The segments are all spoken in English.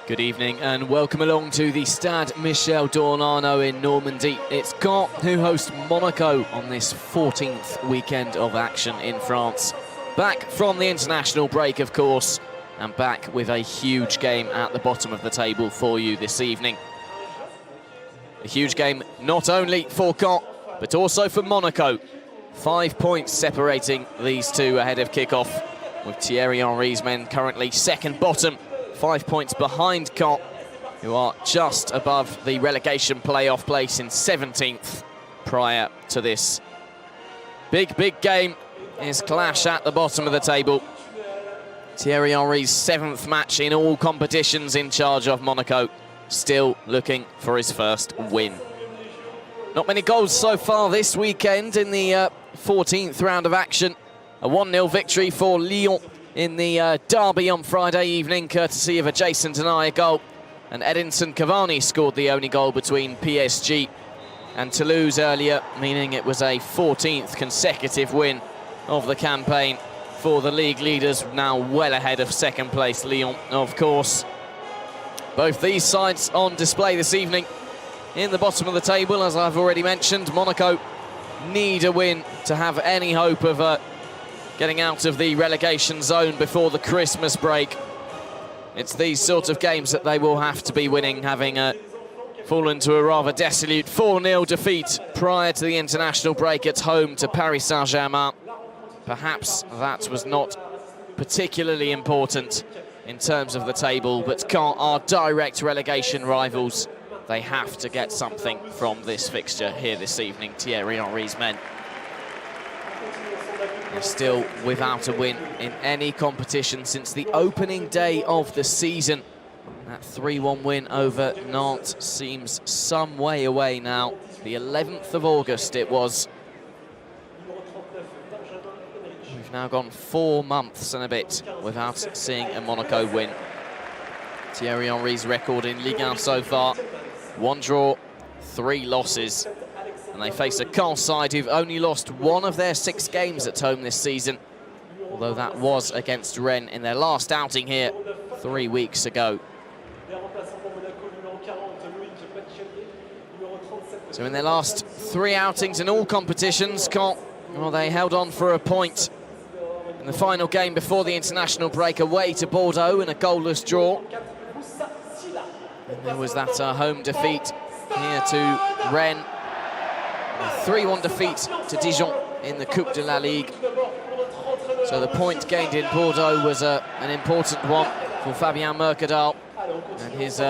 Good evening and welcome along to the Stade Michel d'Ornano in Normandy. It's Caen who host Monaco on this 14th weekend of action in France. Back from the international break, of course, and back with a huge game at the bottom of the table for you this evening. A huge game not only for Caen, but also for Monaco. 5 points separating these two ahead of kick-off, with Thierry Henry's men currently second bottom, 5 points behind Caen, who are just above the relegation playoff place in 17th prior to this big game. His clash at the bottom of the table. Thierry Henry's 7th match in all competitions in charge of Monaco, still looking for his first win. Not many goals so far this weekend in the 14th round of action. A 1-0 victory for Lyon in the derby on Friday evening, courtesy of a Jason Denayer goal. And Edinson Cavani scored the only goal between PSG and Toulouse earlier, meaning it was a 14th consecutive win of the campaign for the league leaders, now well ahead of second place Lyon, of course. Both these sides on display this evening in the bottom of the table, as I've already mentioned. Monaco need a win to have any hope of getting out of the relegation zone before the Christmas break. It's these sort of games that they will have to be winning, having fallen to a rather desolate 4-0 defeat prior to the international break at home to Paris Saint-Germain. Perhaps that was not particularly important in terms of the table, but Caen are direct relegation rivals. They have to get something from this fixture here this evening, Thierry Henry's men. They're still without a win in any competition since the opening day of the season. That 3-1 win over Nantes seems some way away now. The 11th of August it was. We've now gone 4 months and a bit without seeing a Monaco win. Thierry Henry's record in Ligue 1 so far: 1 draw, 3 losses. And they face a Caen side who've only lost 1 of their 6 games at home this season, although that was against Rennes in their last outing here 3 weeks ago. So in their last 3 outings in all competitions, Caen, well, they held on for a point in the final game before the international break away to Bordeaux in a goalless draw. And there was that home defeat here to Rennes. A 3-1 defeat to Dijon in the Coupe de la Ligue. So the point gained in Bordeaux was an important one for Fabien Mercadal and his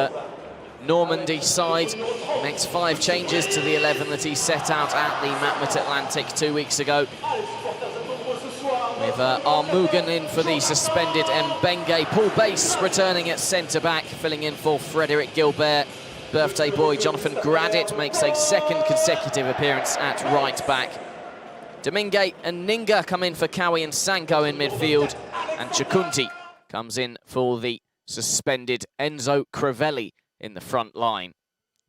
Normandy side. He makes 5 changes to the 11 that he set out at the Matmut Atlantic 2 weeks ago. With Armugan in for the suspended Mbenge. Paul Bass returning at centre-back, filling in for Frederic Gilbert. Birthday boy Jonathan Gradit makes a 2nd consecutive appearance at right-back. Domingue and Ninga come in for Cowie and Sanko in midfield. And Chakunti comes in for the suspended Enzo Crivelli in the front line.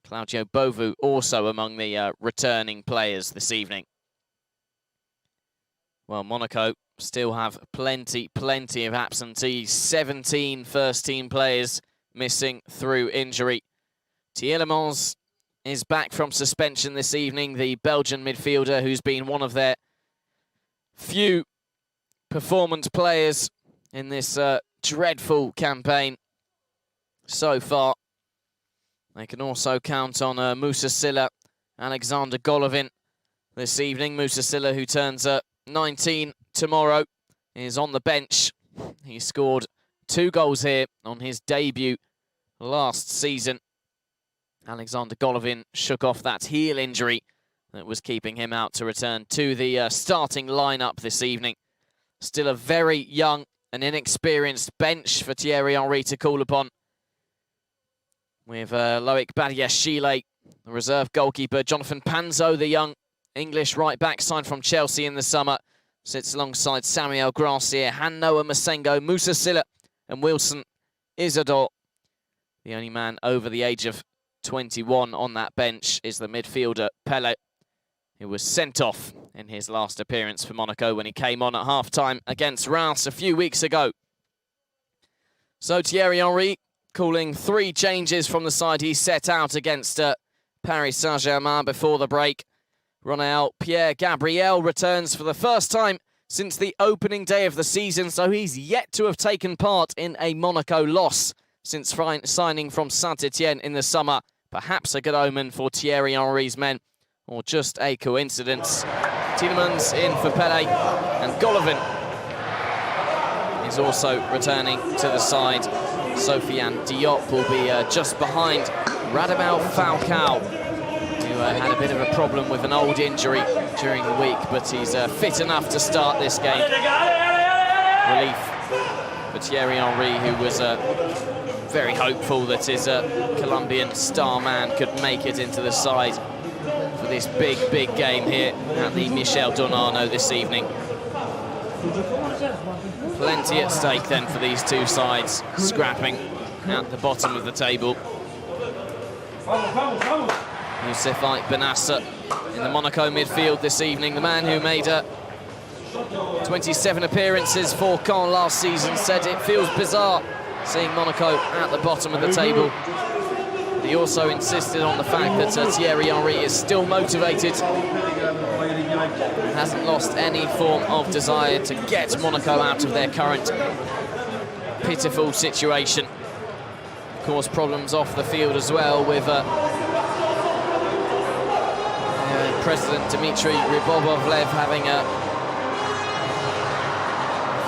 Claudio Bovu also among the returning players this evening. Well, Monaco still have plenty of absentees. 17 first-team players missing through injury. Tielemans is back from suspension this evening, the Belgian midfielder who's been one of their few performant players in this dreadful campaign so far. They can also count on Moussa Sylla, Alexander Golovin this evening. Moussa Sylla, who turns 19 tomorrow, is on the bench. He scored 2 goals here on his debut last season. Alexander Golovin shook off that heel injury that was keeping him out to return to the starting lineup this evening. Still a very young and inexperienced bench for Thierry Henry to call upon, with Loic Badiashile, the reserve goalkeeper. Jonathan Panzo, the young English right-back signed from Chelsea in the summer, sits alongside Samuel Grancier, Han-Noah Masengo, Moussa Sylla and Wilson Isidore. The only man over the age of 21 on that bench is the midfielder Pelle, who was sent off in his last appearance for Monaco when he came on at half-time against Reims a few weeks ago. So Thierry Henry calling 3 changes from the side he set out against Paris Saint-Germain before the break. Ronald Pierre-Gabriel returns for the first time since the opening day of the season, so he's yet to have taken part in a Monaco loss since signing from Saint-Etienne in the summer. Perhaps a good omen for Thierry Henry's men, or just a coincidence. Tielemans in for Pele, and Golovin is also returning to the side. Sofiane Diop will be just behind Radamel Falcao, who had a bit of a problem with an old injury during the week, but he's fit enough to start this game. Relief for Thierry Henry, who was very hopeful that his Colombian star man could make it into the side for this big game here at the Michel Donano this evening. Plenty at stake then for these two sides, scrapping at the bottom of the table. Youssefite Benassa in the Monaco midfield this evening. The man who made 27 appearances for Caen last season said it feels bizarre seeing Monaco at the bottom of the table. He also insisted on the fact that Thierry Henry is still motivated and hasn't lost any form of desire to get Monaco out of their current pitiful situation. Of course, problems off the field as well, with President Dmitry Rybobovlev having a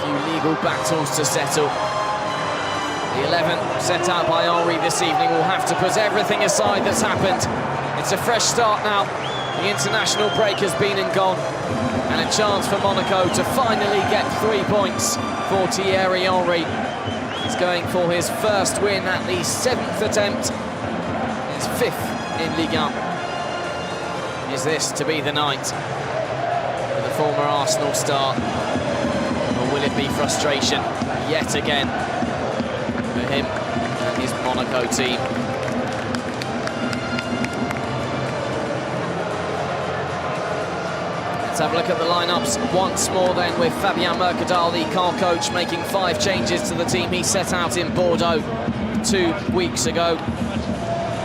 few legal battles to settle. The 11 set out by Henry this evening will have to put everything aside that's happened. It's a fresh start now. The international break has been and gone, and a chance for Monaco to finally get 3 points for Thierry Henry. He's going for his first win at the 7th attempt, his 5th in Ligue 1. Is this to be the night for the former Arsenal star, or will it be frustration yet again for him and his Monaco team? Let's have a look at the lineups once more then, with Fabien Mercadal, the Caen coach, making 5 changes to the team he set out in Bordeaux 2 weeks ago.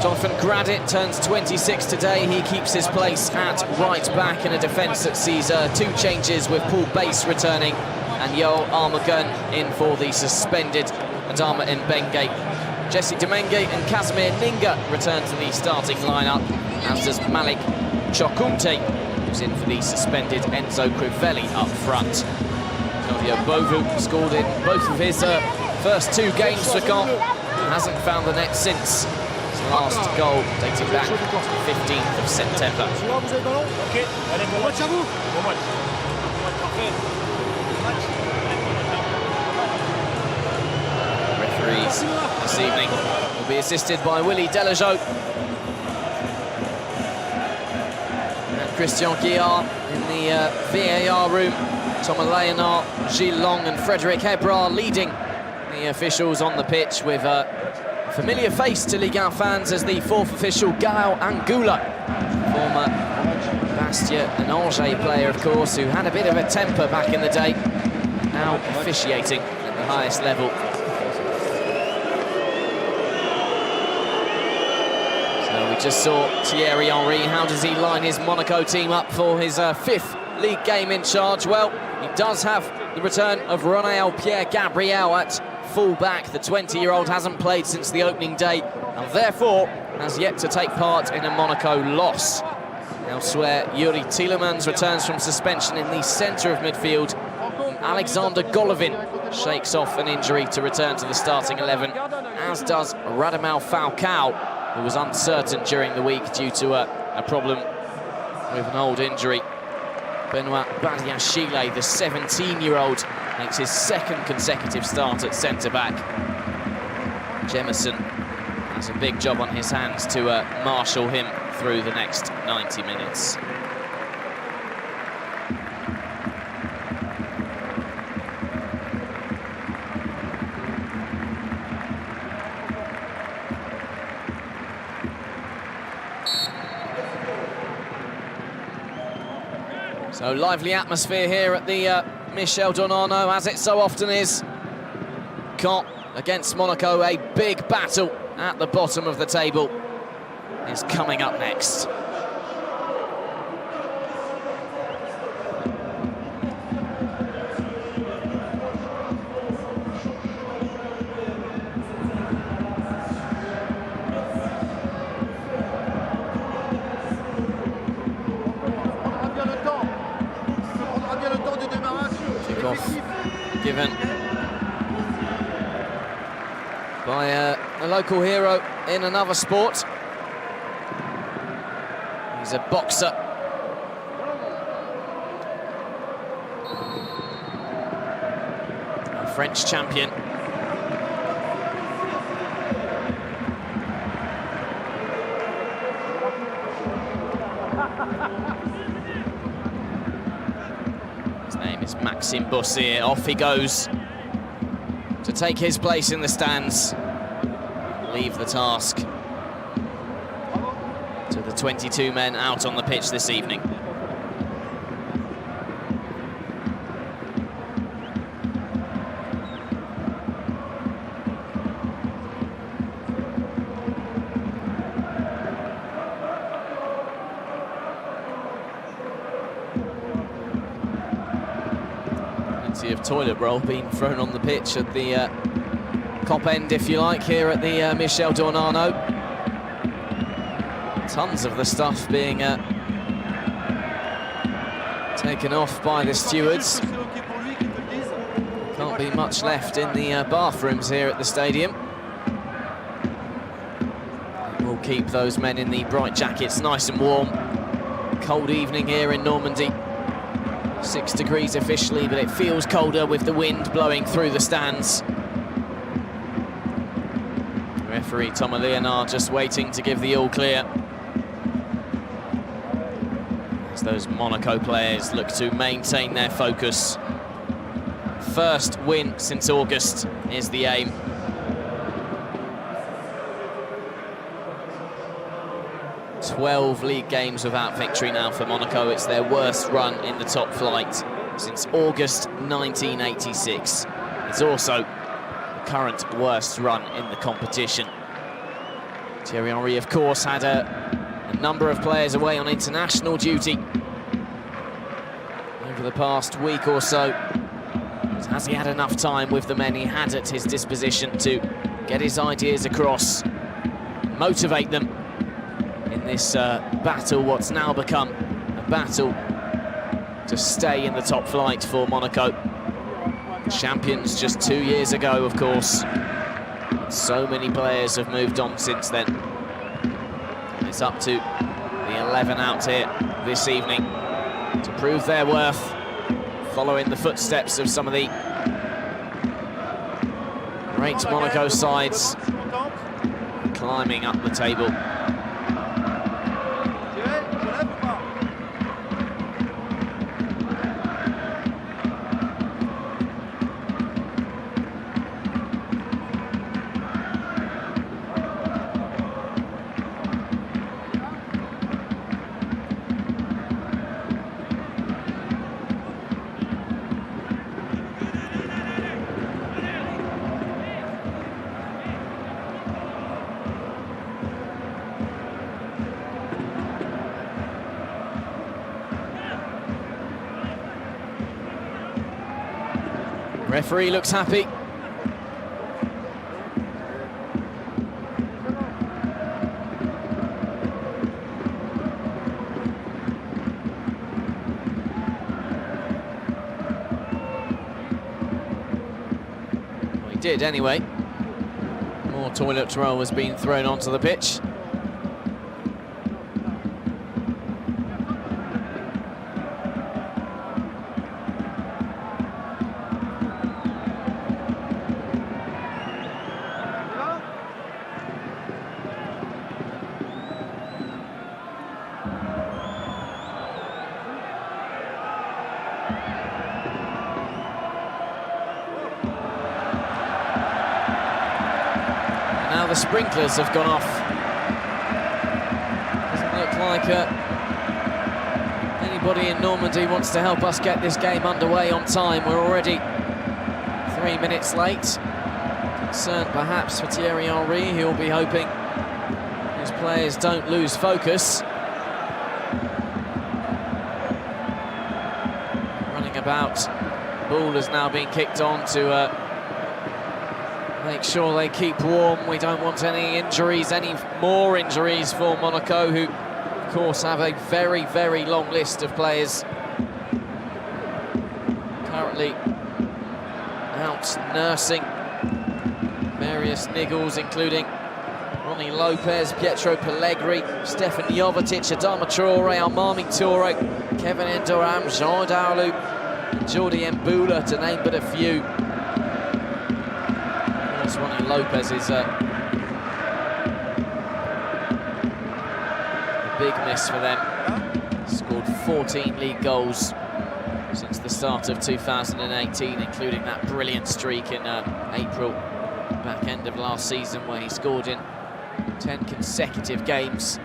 Jonathan Gradit turns 26 today. He keeps his place at right back in a defence that sees 2 changes, with Paul Bass returning and Yoel Armagun in for the suspended Adama Mbenge. Jesse Demenge and Casimir Ninga return to the starting lineup, as does Malik Chokunte, who's in for the suspended Enzo Crivelli up front. Claudio Bovu scored in both of his first 2 games for Caen, and hasn't found the net since his last goal dating back to the 15th of September. Referees this evening will be assisted by Willy Delageau and Christian Guillard in the VAR room. Thomas Leonard, Gilles Long and Frédéric Hebra leading the officials on the pitch, with a familiar face to Ligue 1 fans as the 4th official, Gaël Angoula, former Bastia and Angers player, of course, who had a bit of a temper back in the day, now officiating at the highest level. So we just saw Thierry Henry. How does he line his Monaco team up for his 5th league game in charge? Well, he does have the return of Ronald Pierre-Gabriel at full-back. The 20-year-old hasn't played since the opening day, and therefore has yet to take part in a Monaco loss. Elsewhere, Yuri Tielemans returns from suspension in the centre of midfield. Alexander Golovin shakes off an injury to return to the starting 11, as does Radamel Falcao, who was uncertain during the week due to a problem with an old injury. Benoit Badiachile, the 17-year-old, makes his 2nd consecutive start at centre-back. Jemison has a big job on his hands to marshal him through the next 90 minutes. So lively atmosphere here at the Michel Donano, as it so often is. Caen against Monaco. A big battle at the bottom of the table is coming up next. Given by a local hero in another sport. He's a boxer. A French champion. Maxime Bossier, off he goes to take his place in the stands, leave the task to the 22 men out on the pitch this evening. Of toilet roll being thrown on the pitch at the top end, if you like, here at the Michel Dornano. Tons of the stuff being taken off by the stewards. Can't be much left in the bathrooms here at the stadium. We'll keep those men in the bright jackets nice and warm. Cold evening here in Normandy. 6 degrees officially, but it feels colder with the wind blowing through the stands. Referee Thomas Leonard just waiting to give the all clear, as those Monaco players look to maintain their focus. First win since August is the aim. "12 league games without victory now for Monaco. It's their worst run in the top flight since August 1986. It's also the current worst run in the competition. Thierry Henry, of course, had a number of players away on international duty over the past week or so. But has he had enough time with the men he had at his disposition to get his ideas across, motivate them in this battle, what's now become a battle to stay in the top flight for Monaco? Champions just 2 years ago, of course. So many players have moved on since then. And it's up to the 11 out here this evening to prove their worth, following the footsteps of some of the great Monaco sides climbing up the table. Referee looks happy. Well, he did anyway. More toilet roll has been thrown onto the pitch. Now the sprinklers have gone off. Doesn't look like anybody in Normandy wants to help us get this game underway on time. We're already 3 minutes late. concern perhaps for Thierry Henry. He'll be hoping his players don't lose focus. Running about, the ball has now been kicked on to make sure they keep warm. We don't want any injuries, any more injuries for Monaco, who of course have a very, very long list of players currently out nursing various niggles, including Ronnie Lopez, Pietro Pellegrini, Stefan Jovetic, Adama Traore, Almami Toure, Kevin Endoram, Jean Daoulou, Jordi Mbula, to name but a few. Of course, Ronnie Lopez is a big miss for them. Scored 14 league goals since the start of 2018, including that brilliant streak in April, back end of last season, where he scored in 10 consecutive games.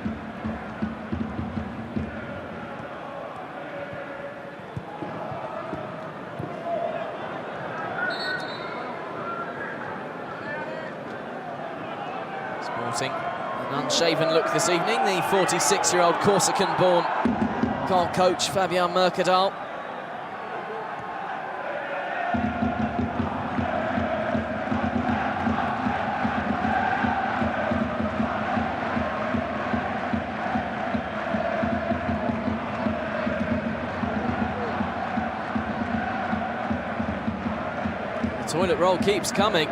Sporting an unshaven look this evening, the 46-year-old Corsican-born goal coach Fabian Mercadal. Toilet roll keeps coming.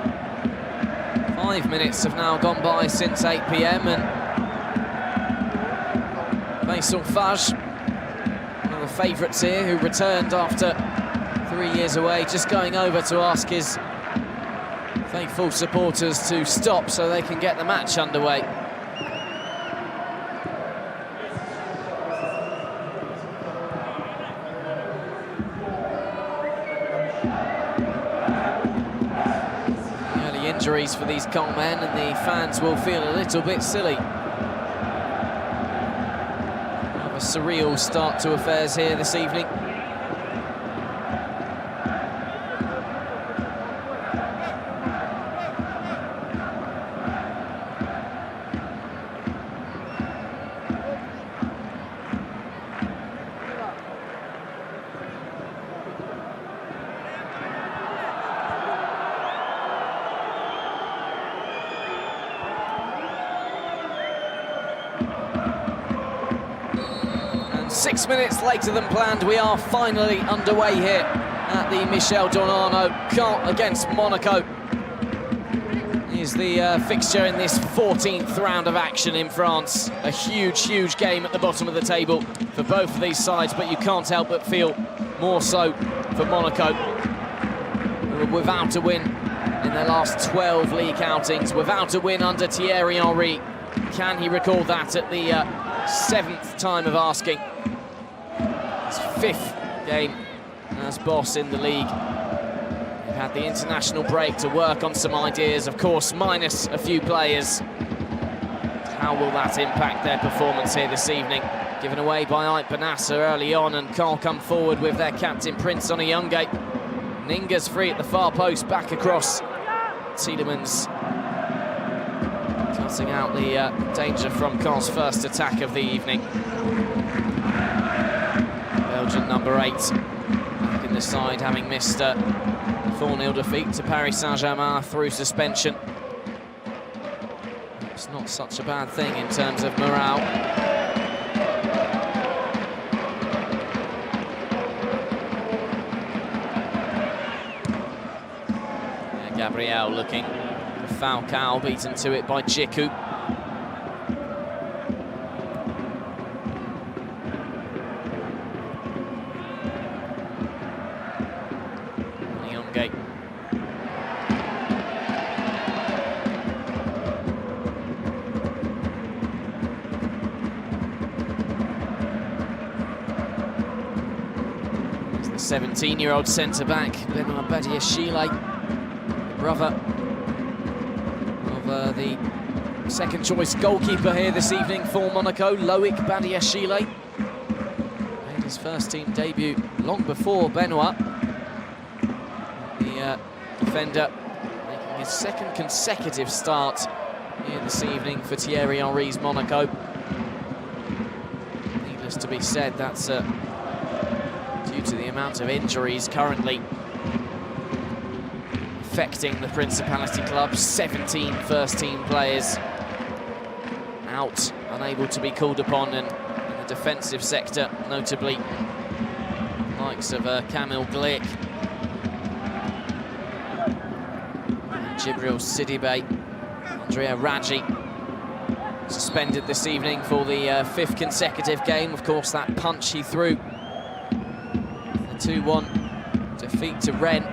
5 minutes have now gone by since 8 p.m. and Faisal Faj, one of the favourites here, who returned after 3 years away, just going over to ask his faithful supporters to stop so they can get the match underway. Injuries for these Caen men, and the fans will feel a little bit silly. Have a surreal start to affairs here this evening. And 6 minutes later than planned, we are finally underway here at the Michel Dornano. Caen against Monaco is the fixture in this 14th round of action in France. A huge, huge game at the bottom of the table for both of these sides, but you can't help but feel more so for Monaco, who were without a win in their last 12 league outings, without a win under Thierry Henry. Can he recall that at the 7th time of asking? His 5th game as boss in the league. They've had the international break to work on some ideas, of course, minus a few players. How will that impact their performance here this evening? Given away by Ait Benasser early on, and Caen come forward with their captain Prince Oniyunge. Ninga's free at the far post, back across. Tielemans cutting out the danger from Caen's first attack of the evening. Belgian number 8 back in the side, having missed a 4-0 defeat to Paris Saint-Germain through suspension. It's not such a bad thing in terms of morale. Gabriel looking for Falcao, beaten to it by Djiku. Oniyunge. It's the 17-year-old centre-back, Benoît Badiashile, brother of the second choice goalkeeper here this evening for Monaco, Loic Badiashile. Made his first team debut long before Benoît. The defender making His second consecutive start here this evening for Thierry Henry's Monaco. Needless to be said, that's due to the amount of injuries currently affecting the Principality club. 17 first-team players out, unable to be called upon, and in the defensive sector, notably likes of Kamil Glik, Djibril Sidibe, Andrea Raggi, suspended this evening for the fifth consecutive game. Of course, that punch he threw, the 2-1 defeat to Rennes,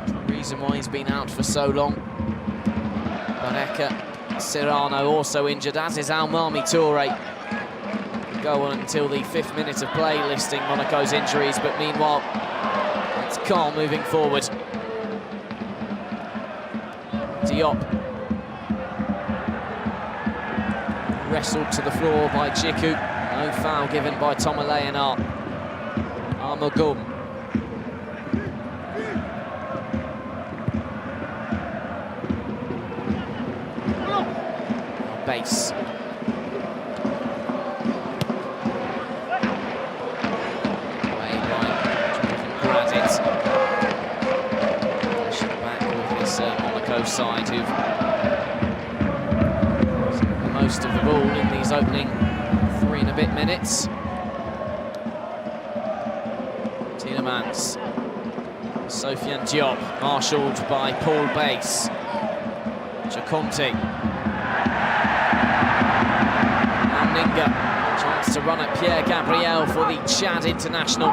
the reason why he's been out for so long. Bareka Serrano also injured, as is Almami Touré. Go on until the 5th minute of play, listing Monaco's injuries, but meanwhile, it's Caen moving forward. Diop wrestled to the floor by Djiku. No foul given by Thomas Leonard. Armagum. Base. Side who've most of the ball in these opening 3 and a bit minutes. Tielemans, Sofiane Diop, marshalled by Paul Bass. Jaconte. Now Ninga, chance to run at Pierre Gabriel for the Chad international.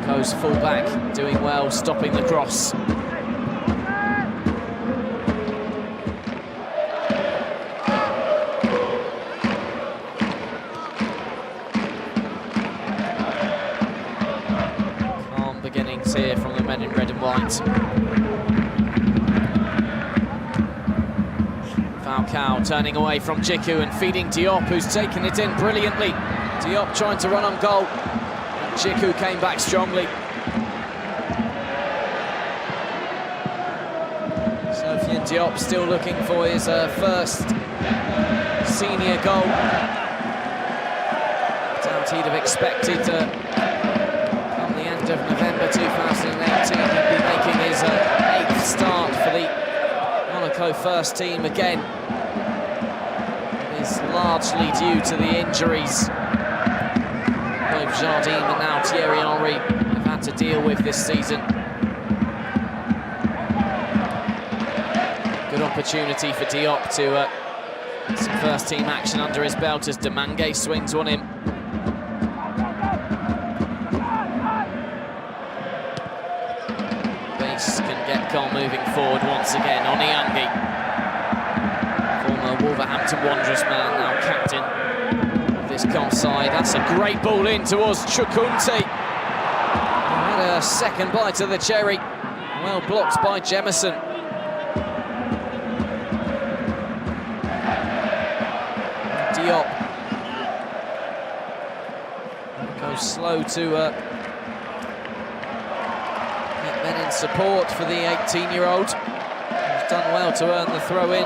Monaco's fullback doing well, stopping the cross. Here from the men in red and white. Falcao turning away from Djiku and feeding Diop, who's taken it in brilliantly. Diop trying to run on goal, and Djiku came back strongly. Sofiane Diop still looking for his first senior goal. Doubt he'd have expected of November 2018, he'd be making his 8th start for the Monaco first team again. It is largely due to the injuries both Jardim and now Thierry Henry have had to deal with this season. Good opportunity for Diop to get some first team action under his belt as Demange swings on him. Can get Caen moving forward once again. Oniangi, former Wolverhampton Wanderers man, now captain of this Caen side. That's a great ball in towards Chukwunte. Had a second bite of the cherry. Well blocked by Jemison. Diop goes slow to men in support for the 18-year-old, who's done well to earn the throw-in.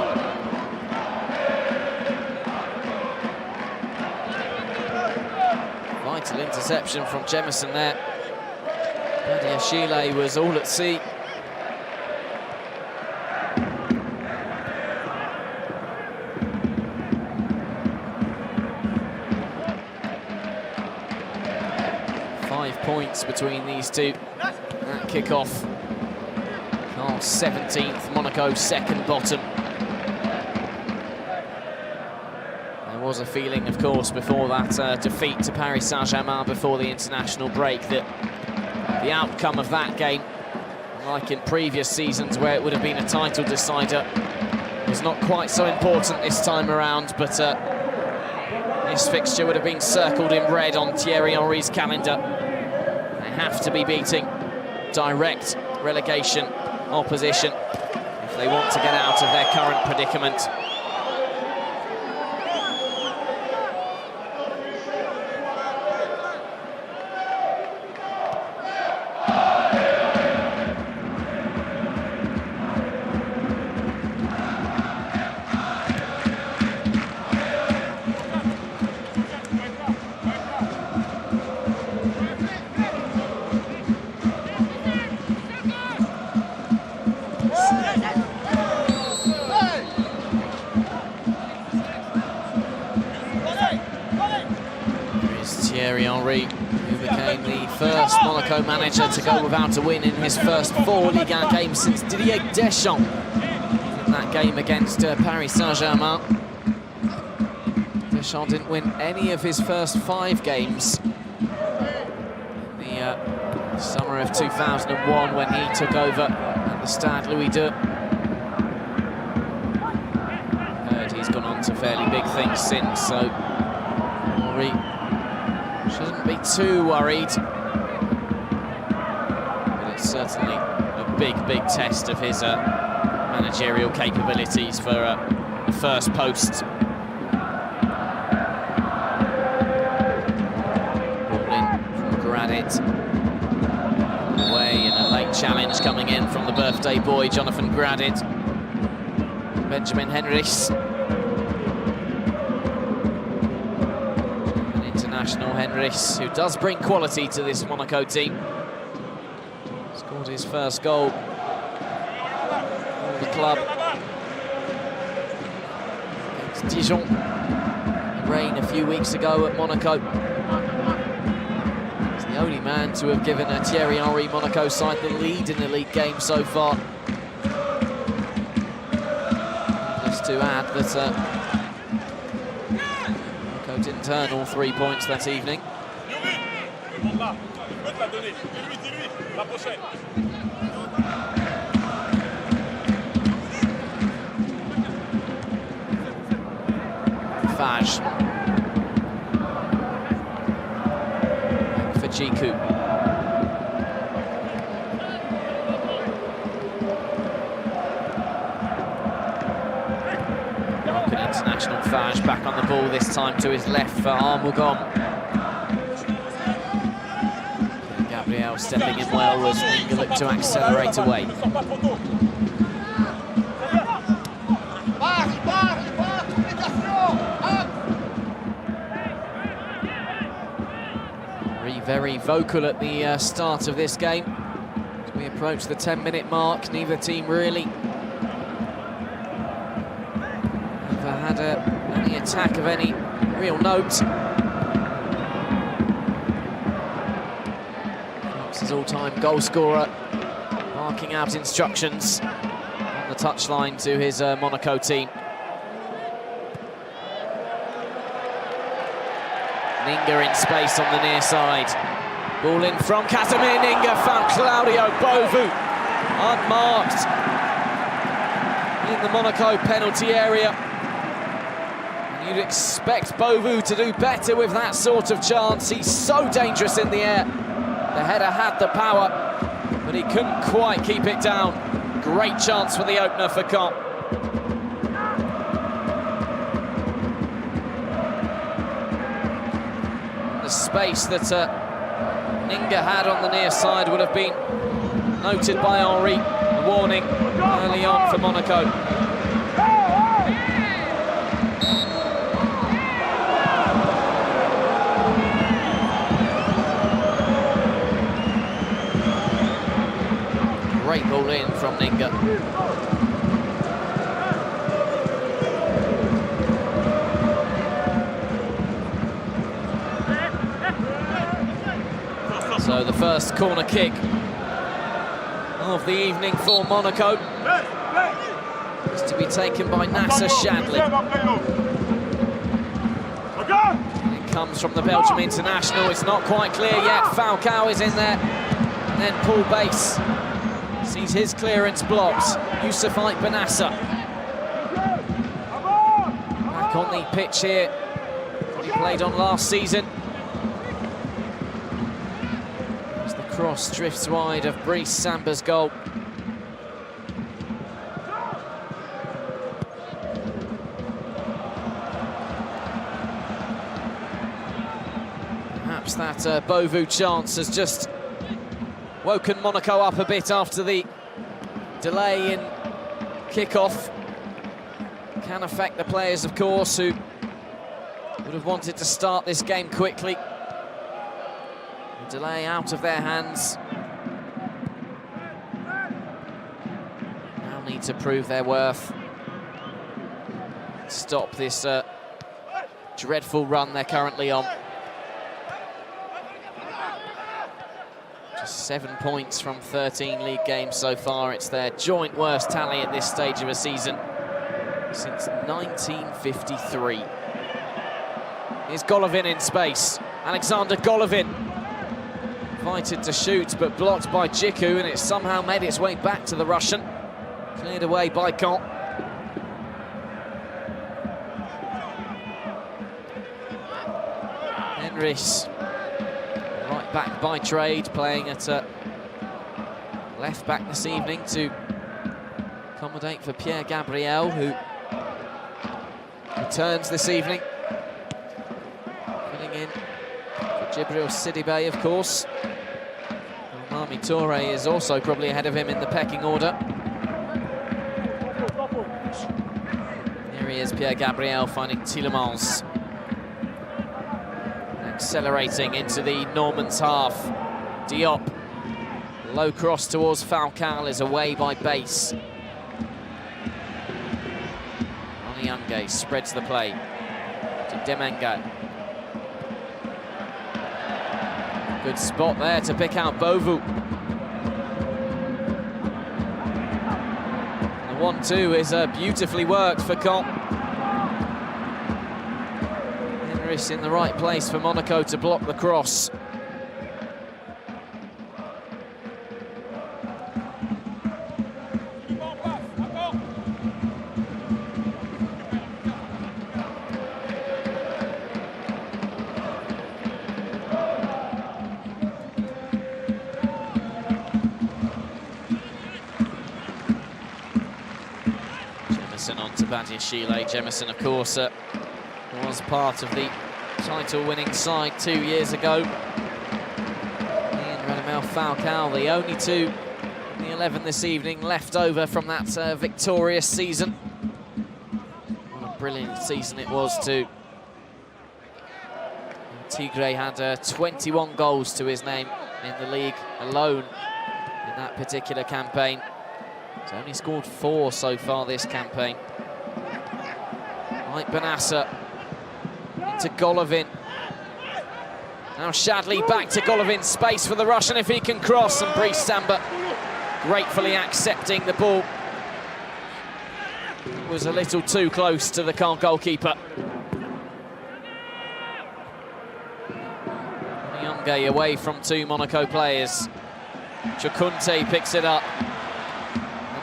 Vital interception from Jemison there. Badiashile was all at sea. Points between these two at kick-off. Caen 17th, Monaco 2nd bottom. There was a feeling, of course, before that defeat to Paris Saint-Germain before the international break that the outcome of that game, like in previous seasons where it would have been a title decider, was not quite so important this time around, but this fixture would have been circled in red on Thierry Henry's calendar. Have to be beating direct relegation opposition if they want to get out of their current predicament. first Monaco manager to go without a win in his first 4 Ligue 1 games since Didier Deschamps in that game against Paris Saint-Germain. Deschamps didn't win any of his first 5 games in the summer of 2001 when he took over at the Stade Louis II. Heard he's gone on to fairly big things since, so Henry shouldn't be too worried. But it's certainly a big test of his managerial capabilities for the first post. Away, and a late challenge coming in from the birthday boy, Jonathan Gradit. Benjamin Henrichs. An international Henrichs, who does bring quality to this Monaco team. Scored his first goal for the club against Dijon. Rain a few weeks ago at Monaco. The only man to have given a Thierry Henry Monaco side the lead in the league game so far. Just to add that Monaco didn't turn all 3 points that evening. Fage. Jiku. Moroccan international Fage back on the ball, this time to his left for Armugom. Gabriel stepping in well as Ligue look to accelerate away. Very vocal at the start of this game. As we approach the 10-minute mark, neither team really have had any attack of any real note. Perhaps his all-time goal scorer barking out instructions on the touchline to his Monaco team. Ninga in space on the near side. Ball in from Casimir. Ninga found Claudio Bovu unmarked in the Monaco penalty area. And you'd expect Bovu to do better with that sort of chance. He's so dangerous in the air. The header had the power, but he couldn't quite keep it down. Great chance for the opener for Caen. Space that Ninga had on the near side would have been noted by Henry. A warning early on for Monaco. Great ball in from Ninga. So the first corner kick of the evening for Monaco is to be taken by Nasser Chadli. And it comes from the Belgium international. It's not quite clear yet. Falcao is in there. And then Paul Bass sees his clearance blocked. Youssouf Benassa back on the pitch here that he played on last season. Cross drifts wide of Brice Samba's goal. Perhaps that Bovu chance has just woken Monaco up a bit after the delay in kick-off. Can affect the players, of course, who would have wanted to start this game quickly. Delay out of their hands. Now need to prove their worth. Stop this dreadful run they're currently on. Just 7 points from 13 league games so far. It's their joint worst tally at this stage of a season since 1953. Here's Golovin in space. Alexander Golovin invited to shoot, but blocked by Jiku, and it's somehow made its way back to the Russian. Cleared away by Caen. Henrys, right back by trade, playing at left back this evening to accommodate for Pierre Gabriel, who returns this evening. Filling in for Djibril Sidibe, of course. Mami Touré is also probably ahead of him in the pecking order. Here he is, Pierre Gabriel finding Tielemans. Accelerating into the Normans' half. Diop. Low cross towards Falcao is away by base. Oniyange spreads the play to Demenga. Good spot there to pick out Bovu. The 1-2 is beautifully worked for Caen. Henrys in the right place for Monaco to block the cross. On to Badiashile. Jemison, of course, was part of the title-winning side 2 years ago. And Radamel Falcao, the only two in the 11 this evening left over from that victorious season. What a brilliant season it was too. Tigre had 21 goals to his name in the league alone in that particular campaign. He's only scored 4 so far this campaign. Mike Benassa into Golovin. Now Shadley back to Golovin. Space for the Russian if he can cross, and Brice Samba gratefully accepting the ball. It was a little too close to the Caen goalkeeper. Oniyange away from 2 Monaco players. Chukwunte picks it up.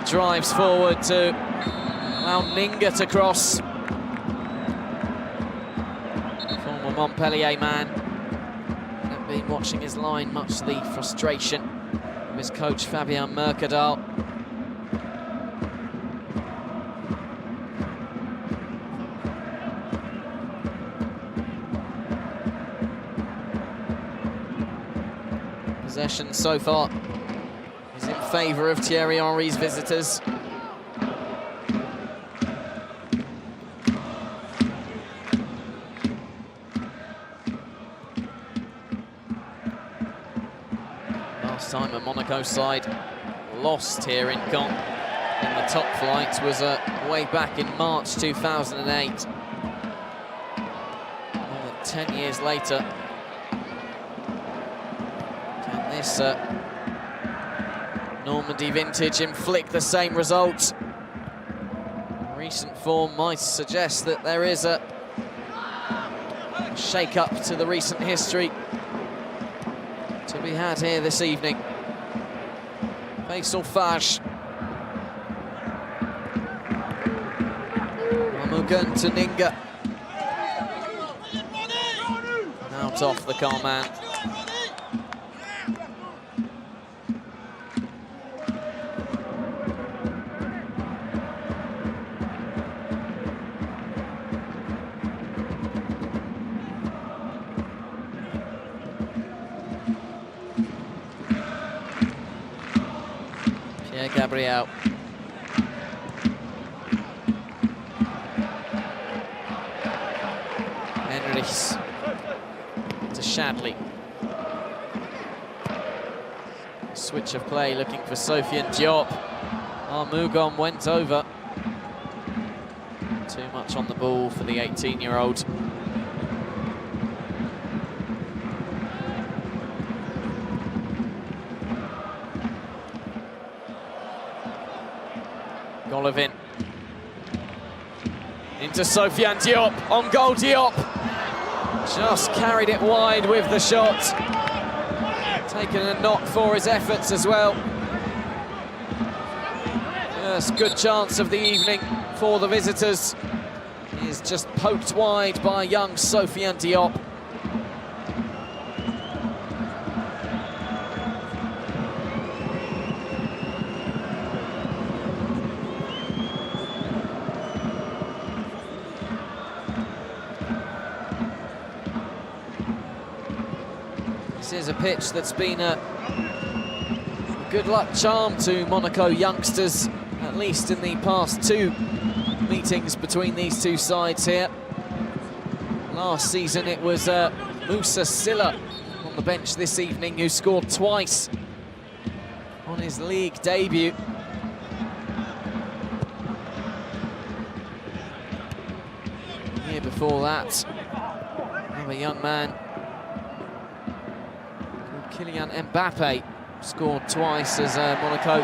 Drives forward to allow Ninga to cross. Former Montpellier man. Hadn't been watching his line, much to the frustration of his coach Fabien Mercadal. Possession so far is in favour of Thierry Henry's visitors. Last time a Monaco side lost here in Caen in the top flight was way back in March 2008. More than 10 years later. Can this Normandy vintage inflict the same result? Recent form might suggest that there is a shake-up to the recent history to be had here this evening. Faisal Faj. Amugun to Ninga. Out off the Caen man. Gabriel. Henrys to Shadley. Switch of play looking for Sofiane Diop. Amugun went over. Too much on the ball for the 18-year-old. Golovin. Into Sofiane Diop, on goal Diop. Just carried it wide with the shot. Taken a knock for his efforts as well. First good chance of the evening for the visitors. He is just poked wide by young Sofiane Diop. This is a pitch that's been a good luck charm to Monaco youngsters, at least in the past two meetings between these two sides here. Last season it was Moussa Silla on the bench this evening who scored twice on his league debut. The year before that, another young man called Kylian Mbappe scored twice as Monaco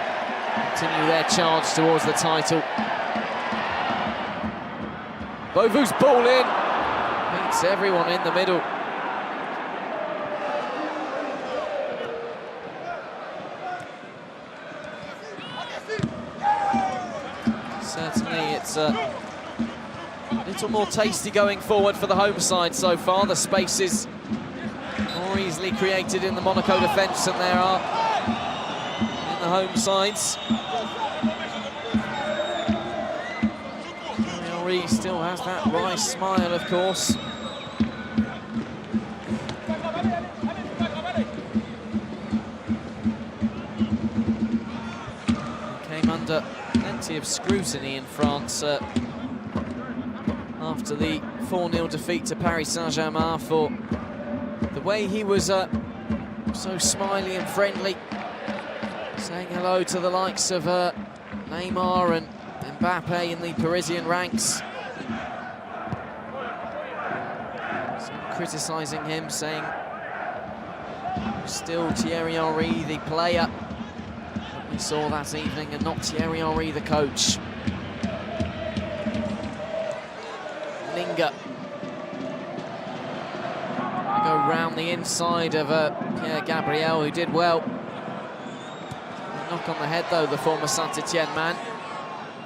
continue their charge towards the title. Bovu's ball in, beats everyone in the middle. Certainly it's a little more tasty going forward for the home side so far. The spaces more easily created in the Monaco defence than there are in the home sides. He still has that wry smile, of course. Came under plenty of scrutiny in France after the 4-0 defeat to Paris Saint-Germain for the way he was so smiley and friendly, saying hello to the likes of Neymar and Mbappe in the Parisian ranks. Criticising him, saying still Thierry Henry the player that we saw that evening and not Thierry Henry the coach. Linga. Go round the inside of Pierre Gabriel, who did well. Knock on the head though, the former Saint-Etienne man.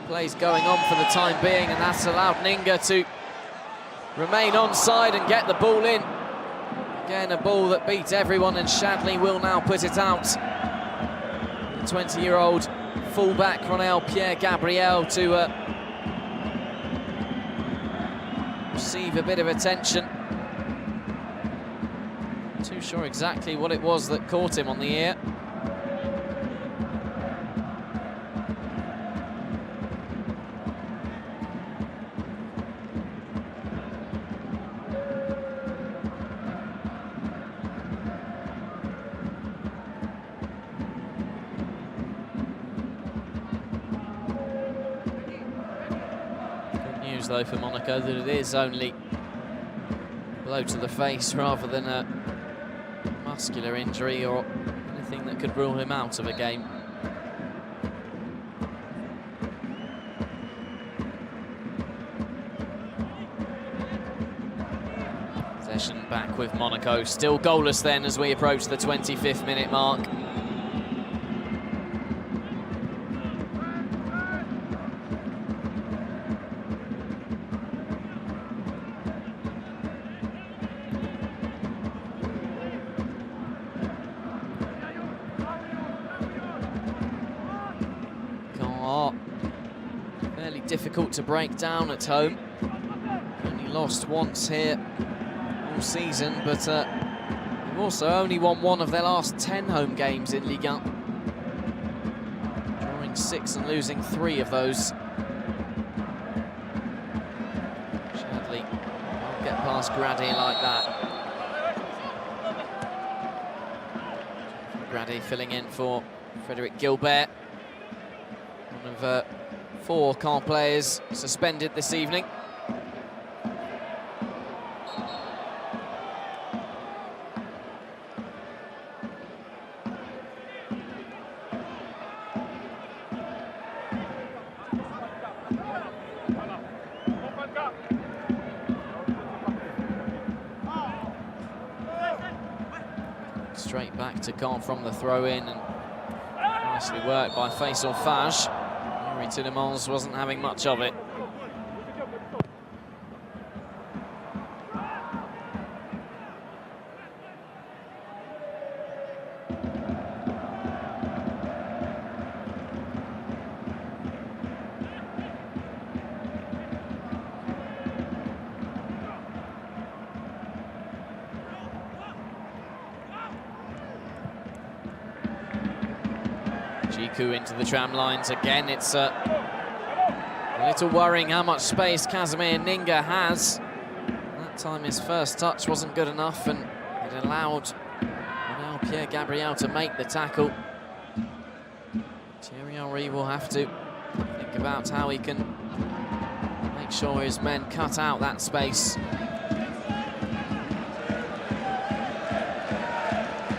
Play's going on for the time being, and that's allowed Ninga to remain onside and get the ball in. Again, a ball that beat everyone, and Shadley will now put it out. The 20-year-old fullback Ronel Pierre Gabriel to receive a bit of attention. Not too sure exactly what it was that caught him on the ear. Though for Monaco that it is only a blow to the face rather than a muscular injury or anything that could rule him out of a game. Possession back with Monaco, still goalless then as we approach the 25th minute mark. Difficult to break down at home. Only lost once here all season, but they've also only won one of their last 10 home games in Ligue 1. Drawing 6 and losing 3 of those. Shadley won't get past Grady like that. Grady filling in for Frederic Gilbert, one of 4 Caen players suspended this evening. straight back to Caen from the throw-in, and nicely worked by Faisal Faj. Henry Tillemans wasn't having much of it. Jiku into the tram lines again. It's a little worrying how much space Casimir Ninga has. That time his first touch wasn't good enough, and it allowed Pierre Gabriel to make the tackle. Thierry Henry will have to think about how he can make sure his men cut out that space.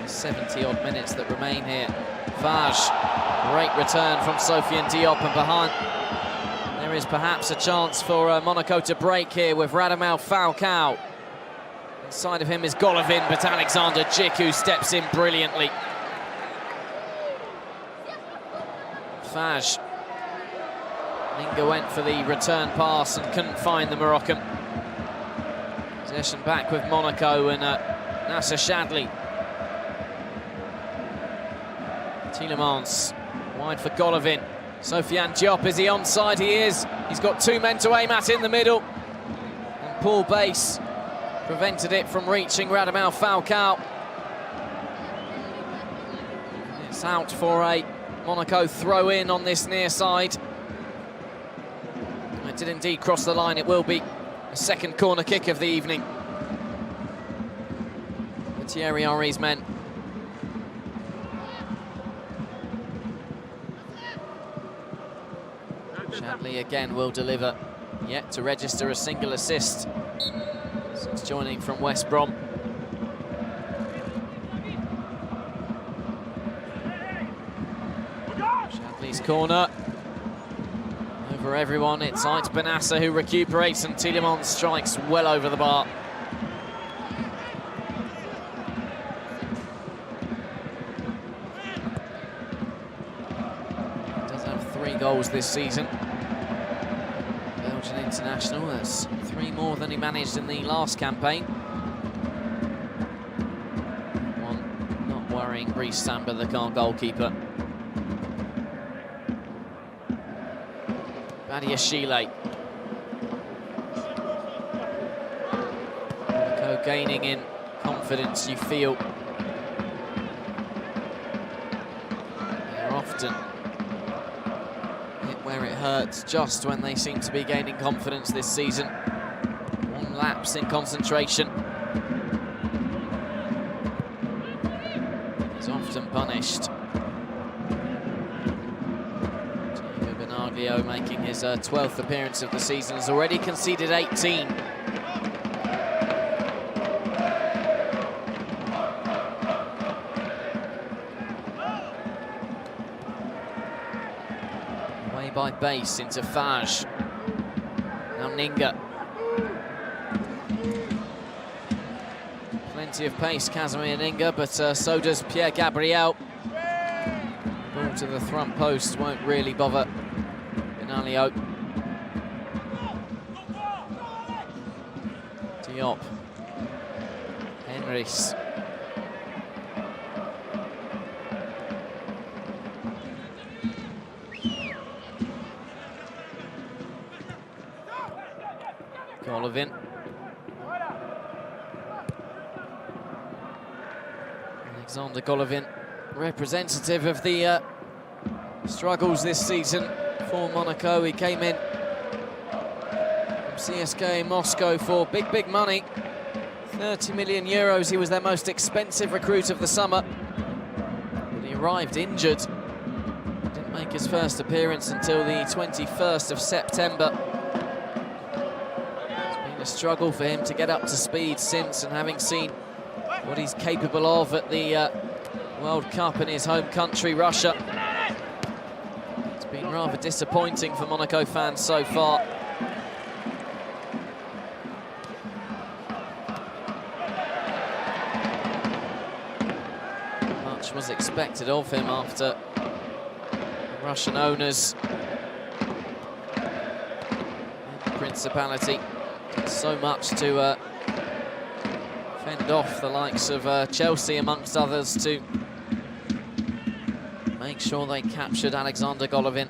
70-odd minutes that remain here. Faj, great return from Sofiane Diop, and behind there is perhaps a chance for Monaco to break here with Radamel Falcao. Inside of him is Golovin, but Alexander Jiku steps in brilliantly. Faj. Ninga went for the return pass and couldn't find the Moroccan. Possession back with Monaco, and Nasser Chadli. Tillemans wide for Golovin. Sofiane Diop, is he onside? He is. He's got two men to aim at in the middle. And Paul Bass prevented it from reaching Radamel Falcao. It's out for a Monaco throw-in on this near side. It did indeed cross the line. It will be a second corner kick of the evening for Thierry Henry's men. Chadli again will deliver, yet to register a single assist since joining from West Brom. Chadli's corner. Over everyone, it's Ait Benassa who recuperates, and Tillemans strikes well over the bar. He does have 3 goals this season. Belgian international, that's 3 more than he managed in the last campaign. One not worrying Brice Samba, the Caen goalkeeper. Badiashile. Monaco gaining in confidence, you feel. They're often hit where it hurts, just when they seem to be gaining confidence this season. One lapse in concentration is often punished. Making his 12th appearance of the season, has already conceded 18. Away by Bass into Faj. Now Ninga. Plenty of pace, Casimir Ninga, but so does Pierre Gabriel. Ball to the front post won't really bother Benalio. Diop. Henrys. Golovin. Alexander Golovin, representative of the struggles this season for Monaco. He came in from CSKA Moscow for big money. 30 million euros. He was their most expensive recruit of the summer. But he arrived injured. Didn't make his first appearance until the 21st of September. It's been a struggle for him to get up to speed since, and having seen what he's capable of at the World Cup in his home country, Russia. It's been rather disappointing for Monaco fans so far. was expected of him after Russian owners in the Principality did so much to fend off the likes of Chelsea, amongst others, to make sure they captured Alexander Golovin.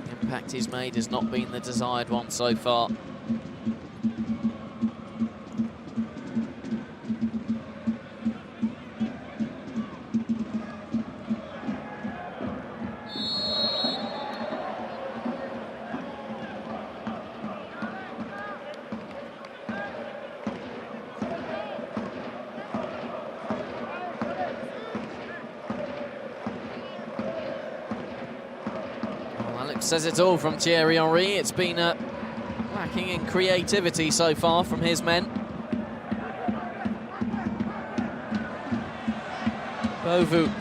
The impact he's made has not been the desired one so far. Says it all from Thierry Henry. It's been lacking in creativity so far from his men. Bovu.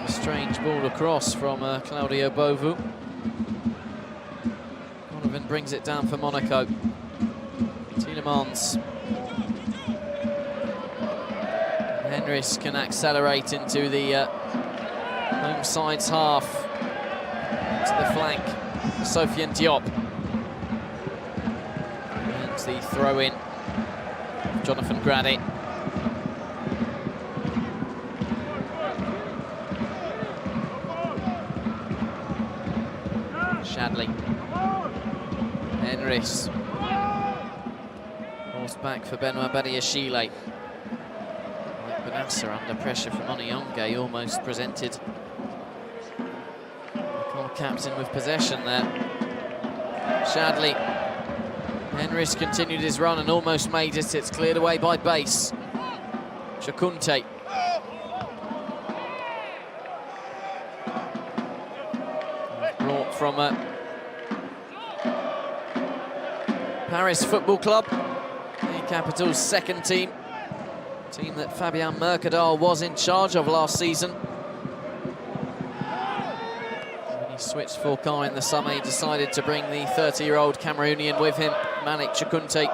A strange ball across from Claudio Bovu. Golovin brings it down for Monaco. Tielemans. Henrys can accelerate into the home side's half, to the flank, Sofiane Diop. And the throw-in, Jonathan Grady. Shadley. Henrys. Forced back for Benoit Badiashile. Benassa under pressure from Onyonge, almost presented the captain with possession there. Shadley. Henrys continued his run and almost made it. It's cleared away by base. Chakunte. Brought from Paris Football Club, the capital's second team. Team that Fabien Mercadal was in charge of last season. When he switched for Caen in the summer, he decided to bring the 30-year-old Cameroonian with him, Malik Chakunte,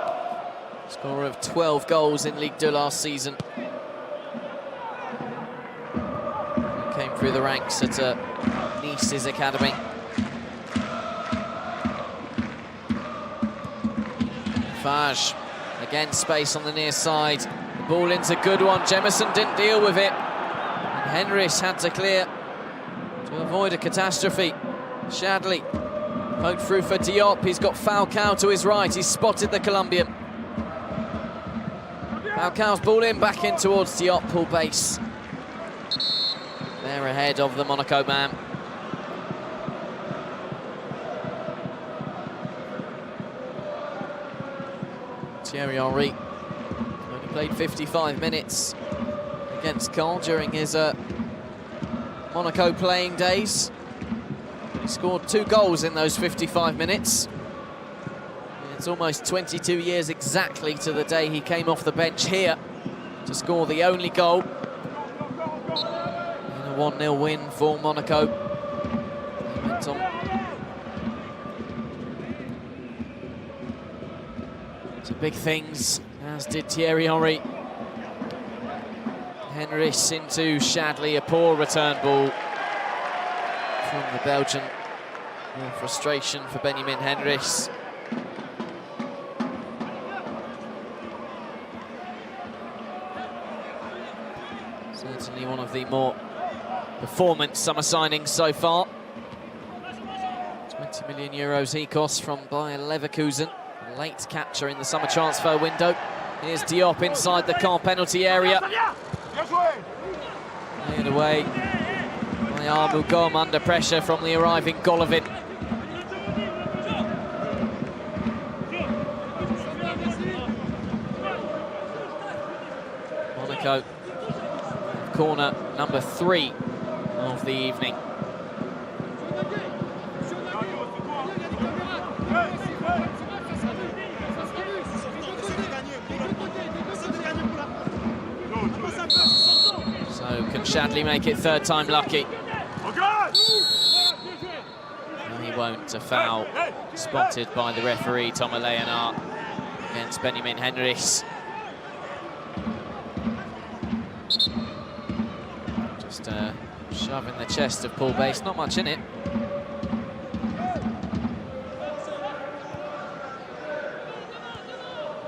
scorer of 12 goals in Ligue 2 last season. He came through the ranks at Nice's academy. Fage, again space on the near side. Ball in's a good one. Jemison didn't deal with it. And Henrys had to clear to avoid a catastrophe. Shadley poked through for Diop. He's got Falcao to his right. He's spotted the Colombian. Falcao's ball in, back in towards Diop, pull base. They're ahead of the Monaco man. Thierry Henry played 55 minutes against Caen during his Monaco playing days. He scored 2 goals in those 55 minutes. It's almost 22 years exactly to the day he came off the bench here to score the only goal in a 1-0 win for Monaco. He went on to big things, as did Thierry Henry. Henrys into Shadley, a poor return ball from the Belgian. More frustration for Benjamin Henrys. Certainly one of the more performance summer signings so far. 20 million euros he costs from Bayer Leverkusen. Late capture in the summer transfer window. Here's Diop inside the Caen penalty area. Cleared away by Armougom under pressure from the arriving Golovin. Monaco, corner number 3 of the evening. So can Shadley make it third time lucky? No, he won't. A foul spotted by the referee, Thomas Leonard, against Benjamin Henrichs. Just shoving the chest of Paul Bass, not much in it.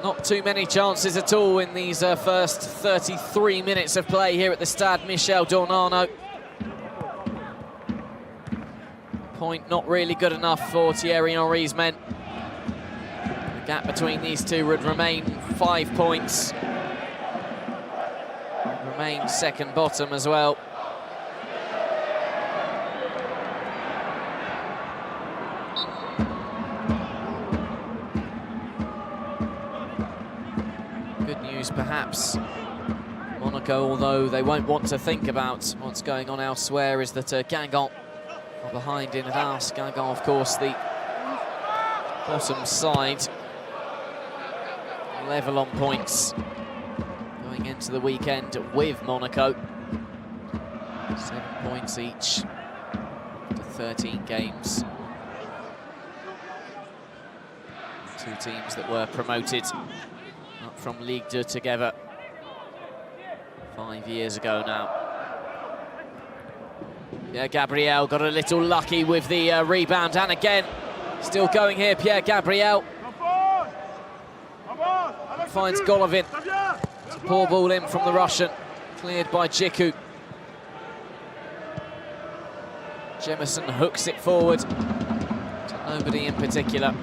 Not too many chances at all in these first 33 minutes of play here at the Stade Michel Dornano. Point not really good enough for Thierry Henry's men. The gap between these two would remain 5 points. Remain second bottom as well. Good news perhaps. Monaco, although they won't want to think about what's going on elsewhere, is that Guingamp are behind in advance. Guingamp, of course, the bottom side, level on points going into the weekend with Monaco. 7 points each to 13 games. Two teams that were promoted up from Ligue 2 together 5 years ago now. Yeah, Gabriel got a little lucky with the rebound, and again, still going here, Pierre Gabriel. Finds Golovin. It's a poor ball in from the Russian, cleared by Djiku. Jemison hooks it forward to nobody in particular.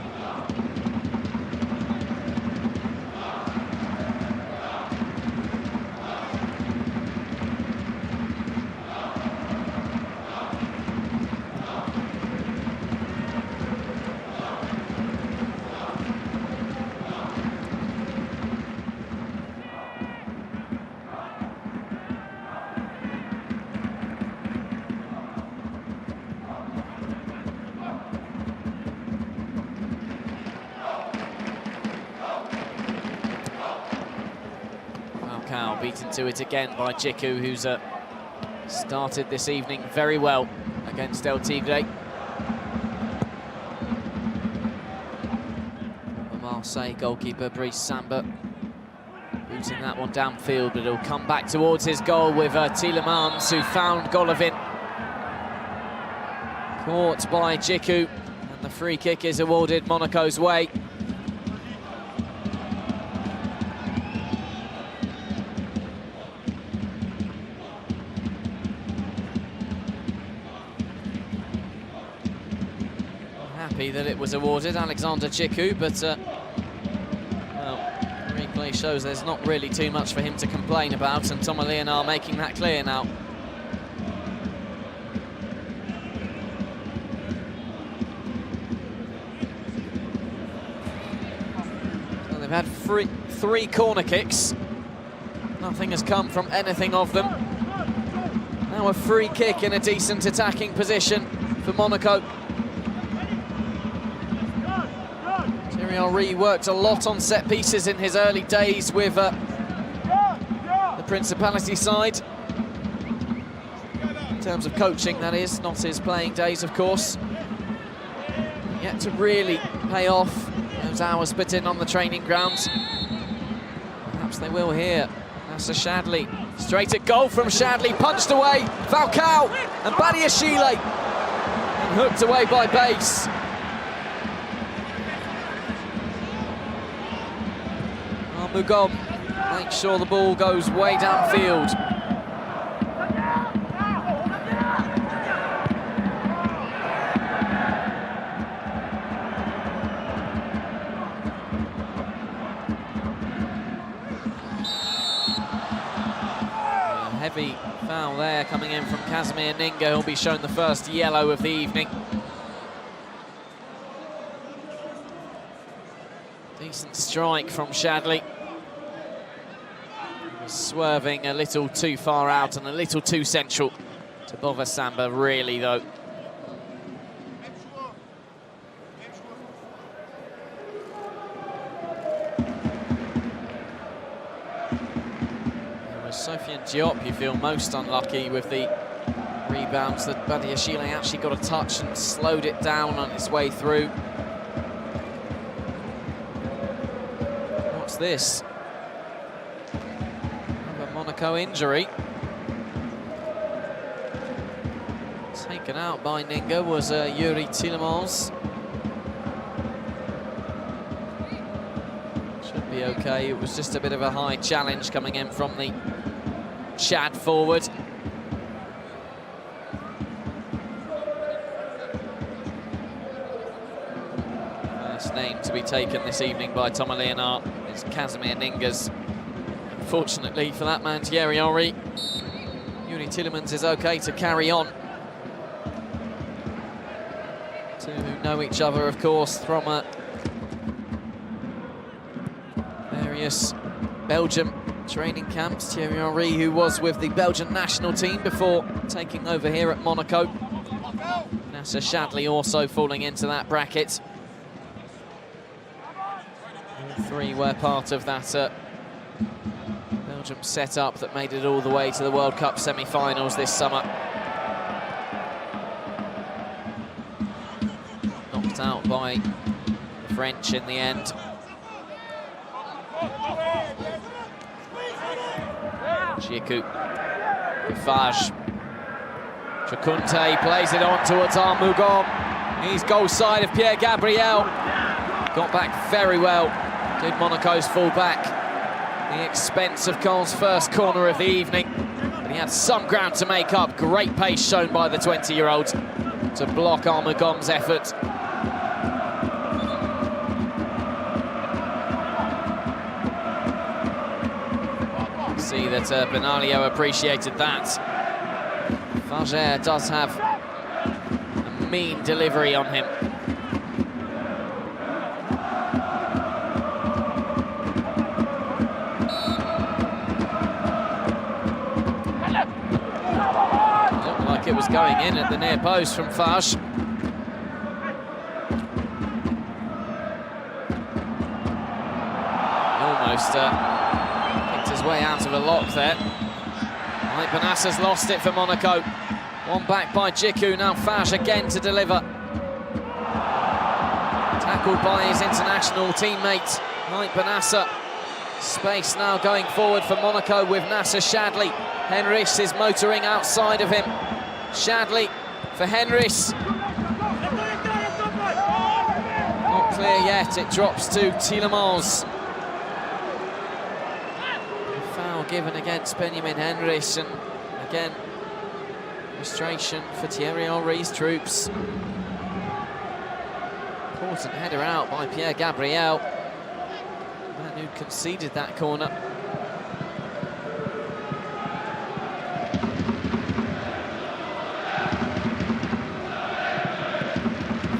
Beaten to it again by Djiku, who's started this evening very well against El Tigre. The Marseille goalkeeper, Brice Samba, booting that one downfield, but it'll come back towards his goal with Tielemans, who found Golovin. Caught by Djiku, and the free kick is awarded Monaco's way. That it was awarded, Alexander Djiku, but well, replay shows there's not really too much for him to complain about, and Thomas Leonard making that clear now. So they've had three corner kicks. Nothing has come from anything of them. Now a free kick in a decent attacking position for Monaco. Henry worked a lot on set pieces in his early days with the Principality side. In terms of coaching, that is, not his playing days, of course. Yet to really pay off those hours put in on the training grounds. Perhaps they will here. That's a Shadley. Straight at goal from Shadley, punched away. Falcao and Badiashile. And hooked away by Bass. Mugom makes sure the ball goes way downfield. A heavy foul there coming in from Casimir Ninga. He'll be shown the first yellow of the evening. Decent strike from Shadley. Swerving a little too far out and a little too central to bother Samba, really, though. It was Sofiane Diop, you feel most unlucky with the rebounds, that Badiashile actually got a touch and slowed it down on its way through. What's this? A Monaco injury. Taken out by Ninga was Yuri Tielemans. Should be okay. It was just a bit of a high challenge coming in from the Chad forward. First name to be taken this evening by Thomas Leonard is Casimir Ningas. Unfortunately for that man, Thierry Henry, Yuri Tielemans is okay to carry on. Two who know each other, of course, from various Belgium training camps. Thierry Henry, who was with the Belgian national team before taking over here at Monaco. Nasser Chadli also falling into that bracket. All three were part of that Belgium setup that made it all the way to the World Cup semi-finals this summer. Knocked out by the French in the end. Giacoub, Fage, Chakunte plays it on towards Armugom. He's goal side of Pierre Gabriel. Got back very well, did Monaco's full-back. The expense of Caen's first corner of the evening. But he had some ground to make up. Great pace shown by the 20-year-old to block Armugom's effort. See that Benalio appreciated that. Fage does have a mean delivery on him. Looked like it was going in at the near post from Fage. Almost his way out of a lock there. Mike Benassa's lost it for Monaco. One back by Giacoub, now Fage again to deliver. Tackled by his international teammate, Mike Benassa. Space now going forward for Monaco with Nasser Chadli. Henrys is motoring outside of him. Chadli for Henrys. Not clear yet, it drops to Tielemans. Given against Benjamin Henrys, and again frustration for Thierry Henry's troops. Important header out by Pierre Gabriel, the man who conceded that corner.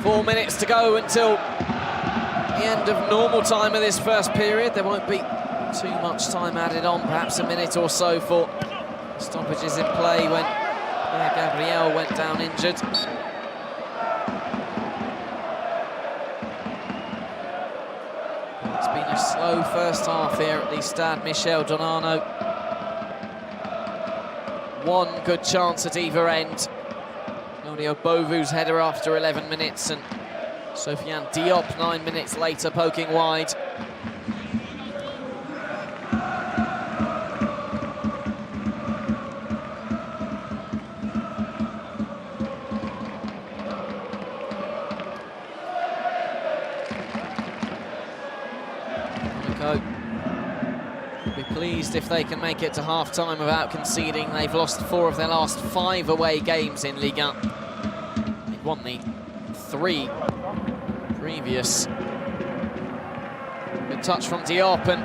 Four minutes to go until the end of normal time of this first period. There won't be too much time added on, perhaps a minute or so for stoppages in play when Pierre Gabriel went down injured. It's been a slow first half here at the Stade Michel Donano. One good chance at either end. Claudio Bovu's header after 11 minutes and Sofiane Diop 9 minutes later poking wide. Be pleased if they can make it to half-time without conceding. They've lost 4 of their last 5 away games in Ligue 1. They've won the 3 previous. Good touch from Diop, and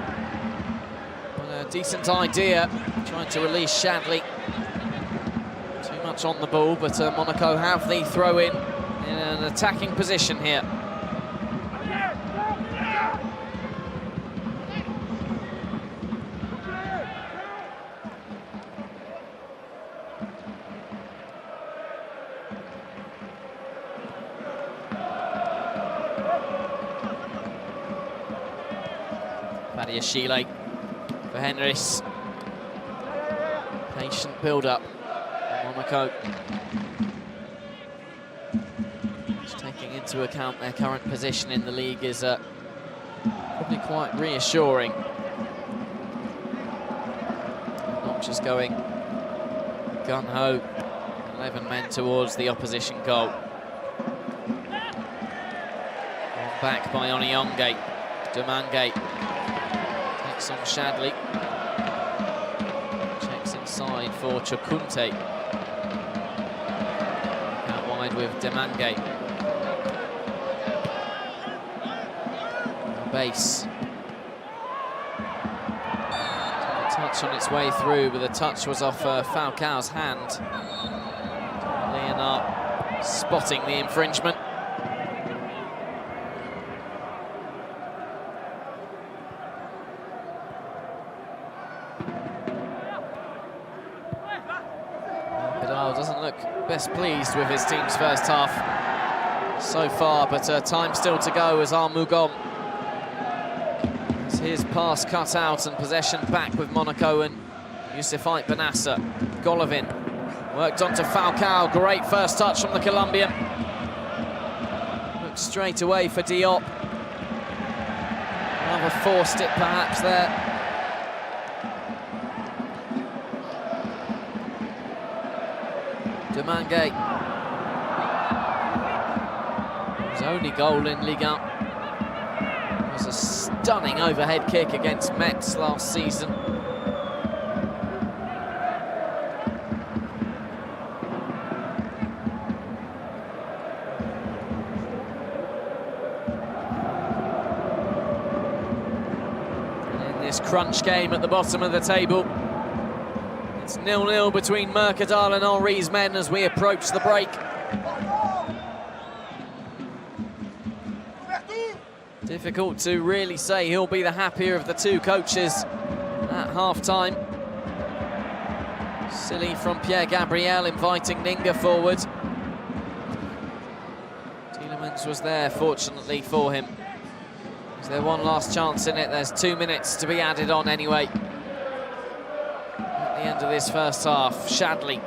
a decent idea, trying to release Chadli. Too much on the ball, but Monaco have the throw-in in an attacking position here. Chile for Henrys. Patient build-up. Monaco just taking into account their current position in the league is Probably quite reassuring. Not just going gun-ho, 11 men towards the opposition goal. One back by Onyonge. Demange takes on Shadley. Checks inside for Chukunte. Out wide with Demange. Base. Touch on its way through, but the touch was off Falcao's hand. Leonard spotting the infringement. Vidal doesn't look best pleased with his team's first half so far, but time still to go as Armougon. His pass cut out and possession back with Monaco and Youssoufite Benassa. Golovin worked onto Falcao. Great first touch from the Colombian. Looked straight away for Diop. Rather forced it perhaps there. Demange. His only goal in Ligue 1. Was a stunning overhead kick against Metz last season. And in this crunch game at the bottom of the table, it's 0-0 between Mercadal and Henry's men as we approach the break. Difficult to really say who'll be the happier of the two coaches at half-time. Silly from Pierre Gabriel inviting Ninga forward. Tielemans was there, fortunately for him. Is there one last chance in it? There's 2 minutes to be added on anyway. At the end of this first half, Shadley.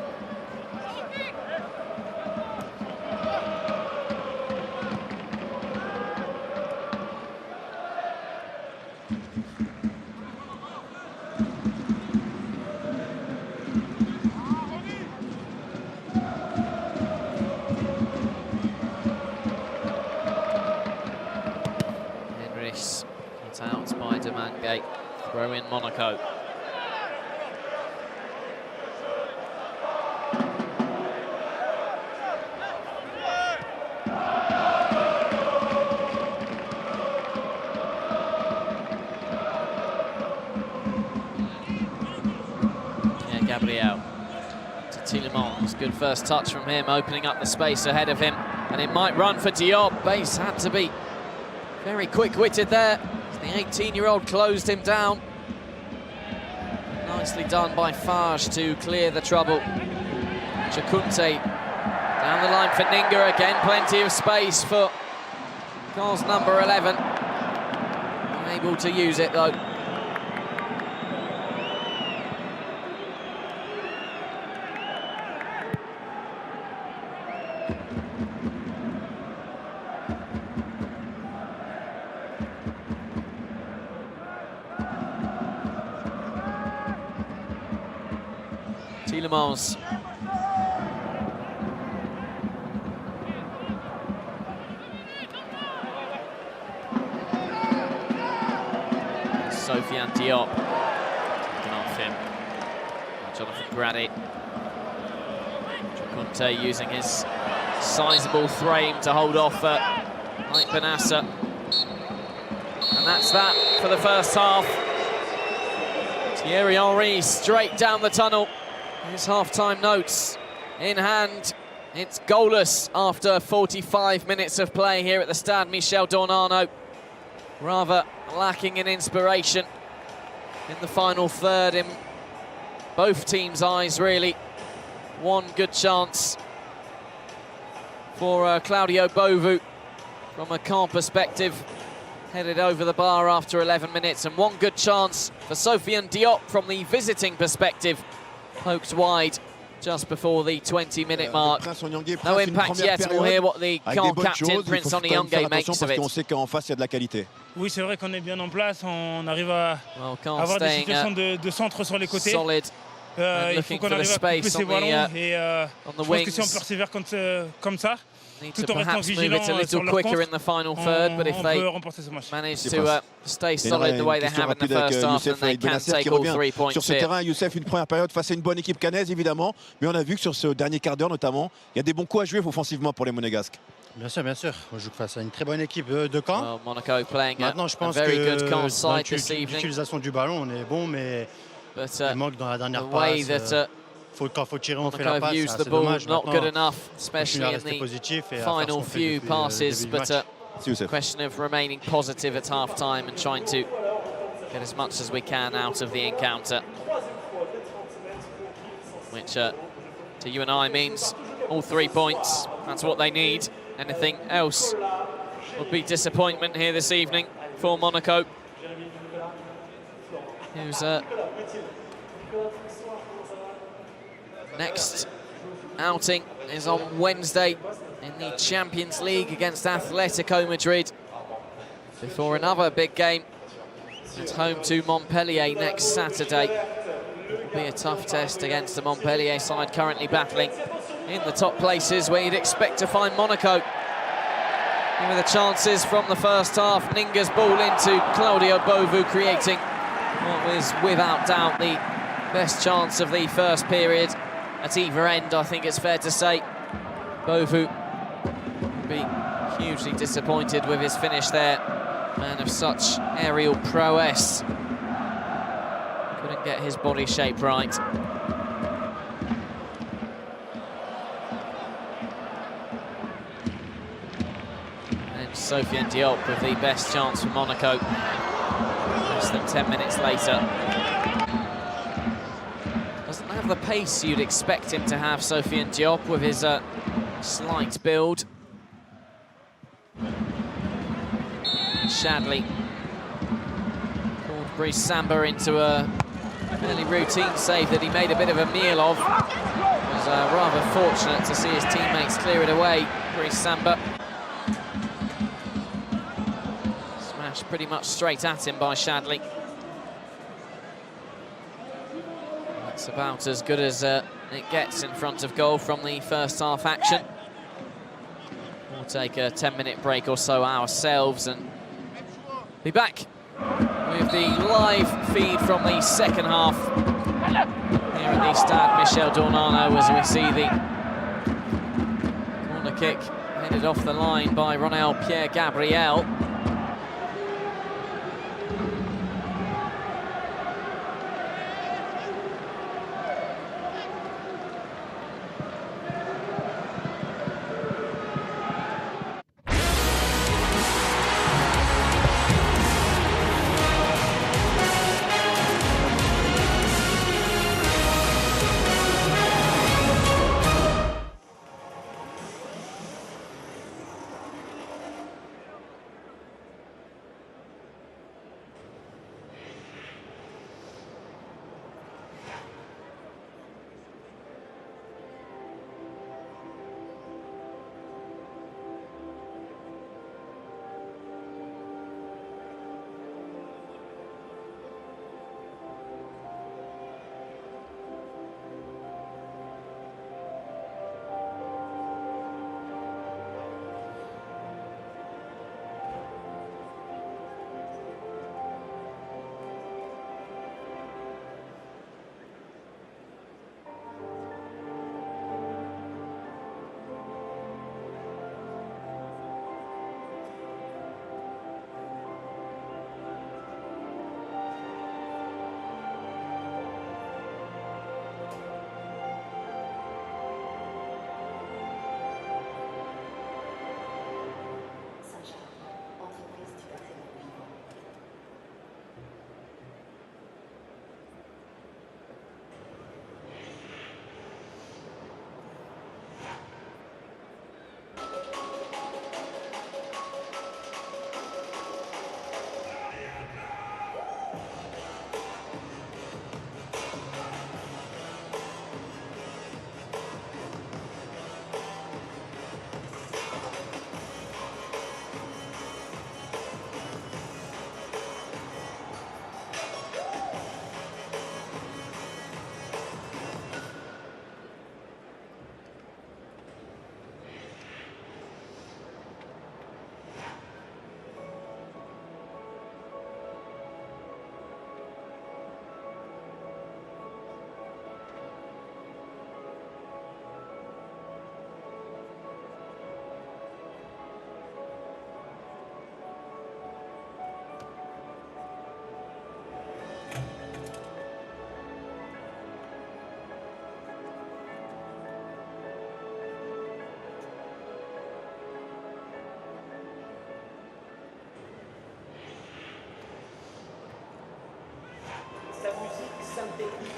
Out by Demange, throw in Monaco. Yeah, Gabriel to Tielemans, good first touch from him, opening up the space ahead of him, and it might run for Diop. Base had to be very quick-witted there. The 18-year-old closed him down. Nicely done by Fage to clear the trouble. Chukunte down the line for Ninga again. Plenty of space for Caen's number 11. Unable to use it though. Tielemans. Sofiane Diop. Taken off him. Jonathan Grady. Chukunte using his sizable frame to hold off Mike Benassa. And that's that for the first half. Thierry Henry straight down the tunnel. His half-time notes in hand. It's goalless after 45 minutes of play here at the Stade Michel Dornano. Rather lacking in inspiration in the final third in both teams' eyes, really. One good chance for Claudio Bovu from a Caen perspective. Headed over the bar after 11 minutes. And one good chance for Sofiane Diop from the visiting perspective. Poked wide just before the 20-minute mark. No impact yet, and we'll hear what the Caen captain, Prince Onyonge, makes of it. Oui, c'est vrai qu'on est bien en place. On arrive à Well, avoir des situations de centre sur les côtés. Solid. Il faut qu'on arrive à couper ces ballons. Et je pense que si on persévère comme ça, Need tout to en restant perhaps move vigilant it a little sur leur quicker contre, in the final third, but if on they peut remporter ce match. manage to stay solid the way they have in the first half, then they can take all 3 points sur ce here. terrain. Youssef, une première période face à une bonne équipe cannaise, évidemment. Mais on a vu que sur ce dernier quart d'heure, notamment, il y a des bons coups à jouer offensivement pour les monégasques. Bien sûr, bien sûr. On joue face à une très bonne équipe de Caen. Well, Monaco playing Maintenant, je a pense very good que Caen dans side this evening. l'utilisation du ballon, on est bon, mais But il manque dans la dernière the way passe. that Quand faut tirer, on fait Monaco la have passe. used the C'est ball dommage. not good Maintenant, enough, especially in the positif et à faire ce final qu'on fait few depuis passes. le début du But match. Youssef. question of remaining positive at half time and trying to get as much as we can out of the encounter, which to you and I means all 3 points. That's what they need. Anything else would be disappointment here this evening for Monaco, whose next outing is on Wednesday in the Champions League against Atletico Madrid, before another big game at home to Montpellier next Saturday. It'll be a tough test against the Montpellier side currently battling in the top places, where you'd expect to find Monaco. Here are the chances from the first half. Ninga's ball into Claudio Bovu, creating what was without doubt the best chance of the first period at either end, I think it's fair to say. Bovu will be hugely disappointed with his finish there. Man of such aerial prowess. Couldn't get his body shape right. And Sofiane Diop with the best chance for Monaco. Less than 10 minutes later. Doesn't have the pace you'd expect him to have, Sofiane Diop, with his slight build. Shadley called Brice Samba into a fairly routine save that he made a bit of a meal of. It was rather fortunate to see his teammates clear it away. Brice Samba smashed pretty much straight at him by Shadley. That's about as good as it gets in front of goal from the first half action. We'll take a 10-minute break or so ourselves and be back with the live feed from the second half here at the Stade Michel Dornano, as we see the corner kick headed off the line by Ronel Pierre-Gabriel.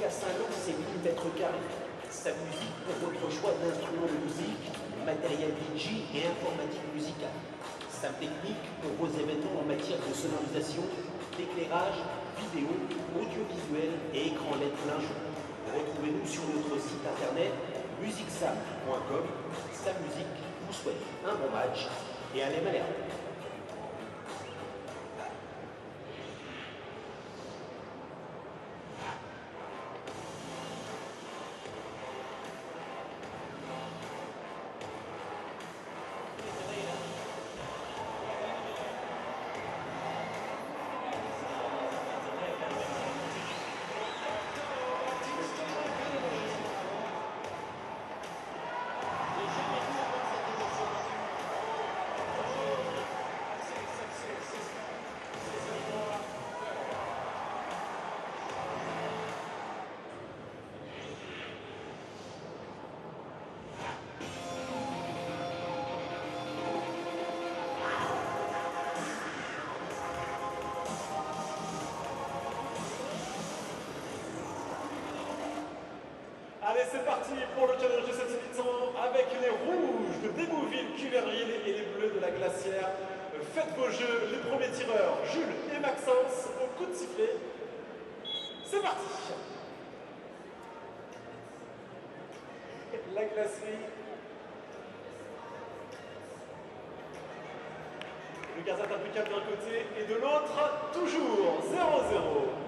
jusqu'à 56 000 mètres carrés. Sa musique pour votre choix d'instruments de musique, matériel DJ et informatique musicale. Sa technique pour vos événements en matière de sonorisation, d'éclairage, vidéo, audiovisuel et écran LED plein jour. Retrouvez-nous sur notre site internet musicsam.com. Sa musique vous souhaite un bon match et allez Malherbe. Allez, c'est parti pour le challenge de cette mi-temps avec les rouges de Débouville-Cuverville et les bleus de la Glacière. Faites vos jeux, les premiers tireurs, Jules et Maxence, au coup de sifflet. C'est parti. La glacerie. Le gardien impeccable d'un côté et de l'autre, toujours 0-0.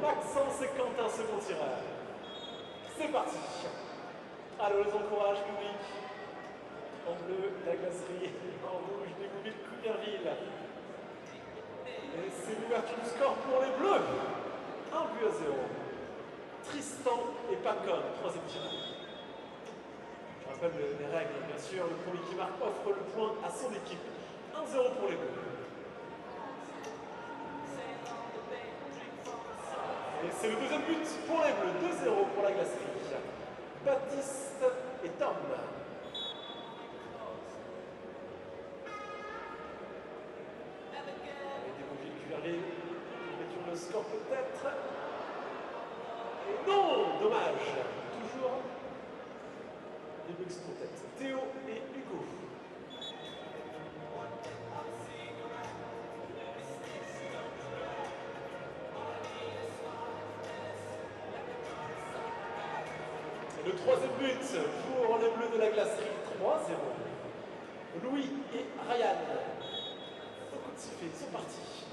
Maxence et Quentin, second tireur. C'est parti. Alors, les encourage, public. En bleu, la glacerie. En rouge, Débouville-Cuverville. Et c'est l'ouverture du score pour les bleus. 1-0. Tristan et Pacon, troisième tireur. Je rappelle les règles, bien sûr. Le premier qui marque offre le point à son équipe. 1-0 pour les bleus. Et c'est le deuxième but pour les bleus. 2-0 pour la glacerie. Baptiste et Tom. Débouville-Cuverville. Mettons le score peut-être. Et non, dommage. Toujours les Bugs pour tête. Théo et Hugo. Le troisième but pour les bleus de la glacerie, 3-0. Louis et Ryan. Au coup de sifflet, ils sont partis.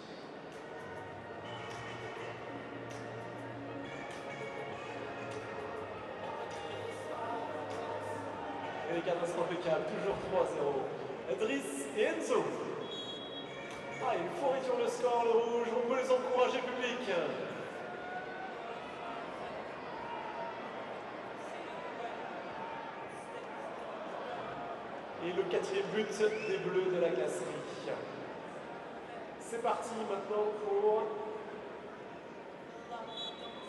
Et les gardiens sont impeccables, toujours 3-0. Driss et Enzo. Ah, il faut réduire le score, le rouge, on peut les encourager, public. Et le quatrième but des bleus de la glacerie. C'est parti maintenant pour...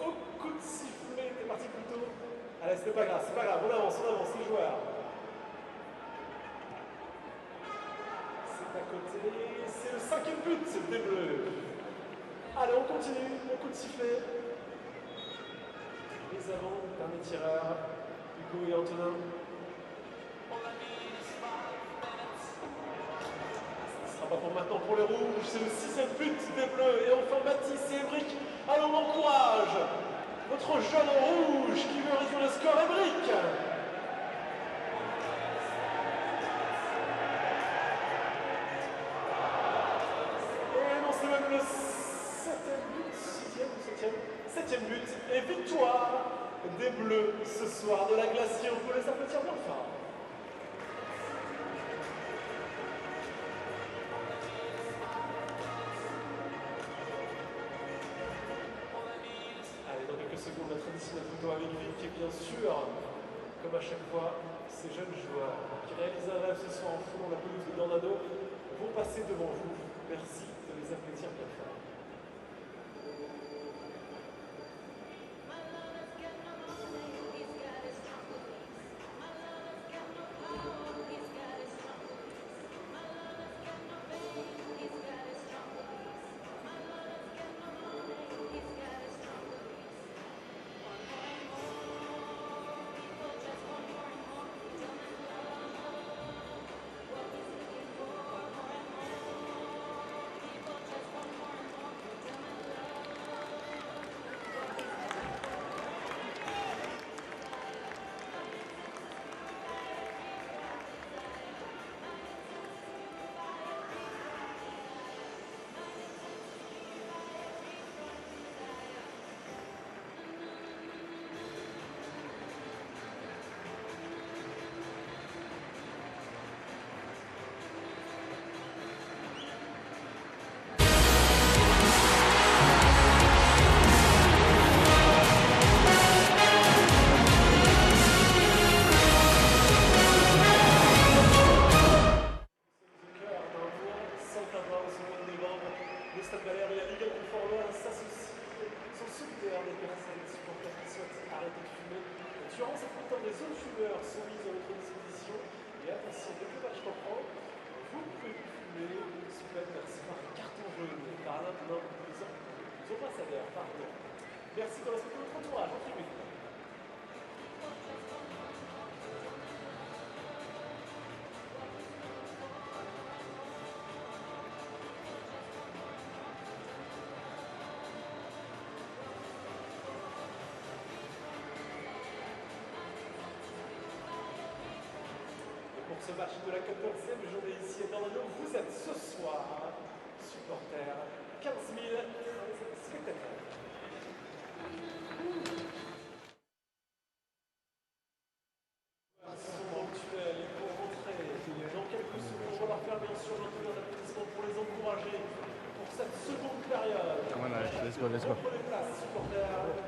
Au coup de sifflet, c'est parti plutôt. Allez, c'est pas grave, on avance, les joueurs. C'est à côté, c'est le cinquième but des bleus. Allez, on continue, au coup de sifflet. Les avants, dernier tireur, Hugo et Antonin. Pas pour maintenant pour les rouges, c'est le sixième but des bleus. Et enfin Mathis et Émeric. Alors on encourage notre jeune rouge qui veut réduire le score, Émeric. Et non, c'est même le septième but et victoire des bleus ce soir de la glacière. On peut les applaudir bien fort. Seconde, la traditionnelle photo avec Ligue et bien sûr, comme à chaque fois, ces jeunes joueurs qui réalisent un rêve ce soir en fond la pelouse de Dornado vont passer devant vous. Merci de les applaudir bien fort. Durant cette mi-temps, des autres joueurs sont mis à votre disposition. Et attention, dès que le match reprend, vous pouvez fumer sous peine merci par un carton jaune par l'un de nos ambassadeurs. Pardon. Merci de respecter votre entourage en tribune. Pour ce match de la 14e journée ici à Bordeaux, vous êtes ce soir supporters, 15 000 spectateurs. Ponctuel et pour rentrer dans quelques secondes, on va leur faire bien sûr maintenant un applaudissement pour les encourager pour cette seconde période. Let's go, let's go. Prenez place, supporters.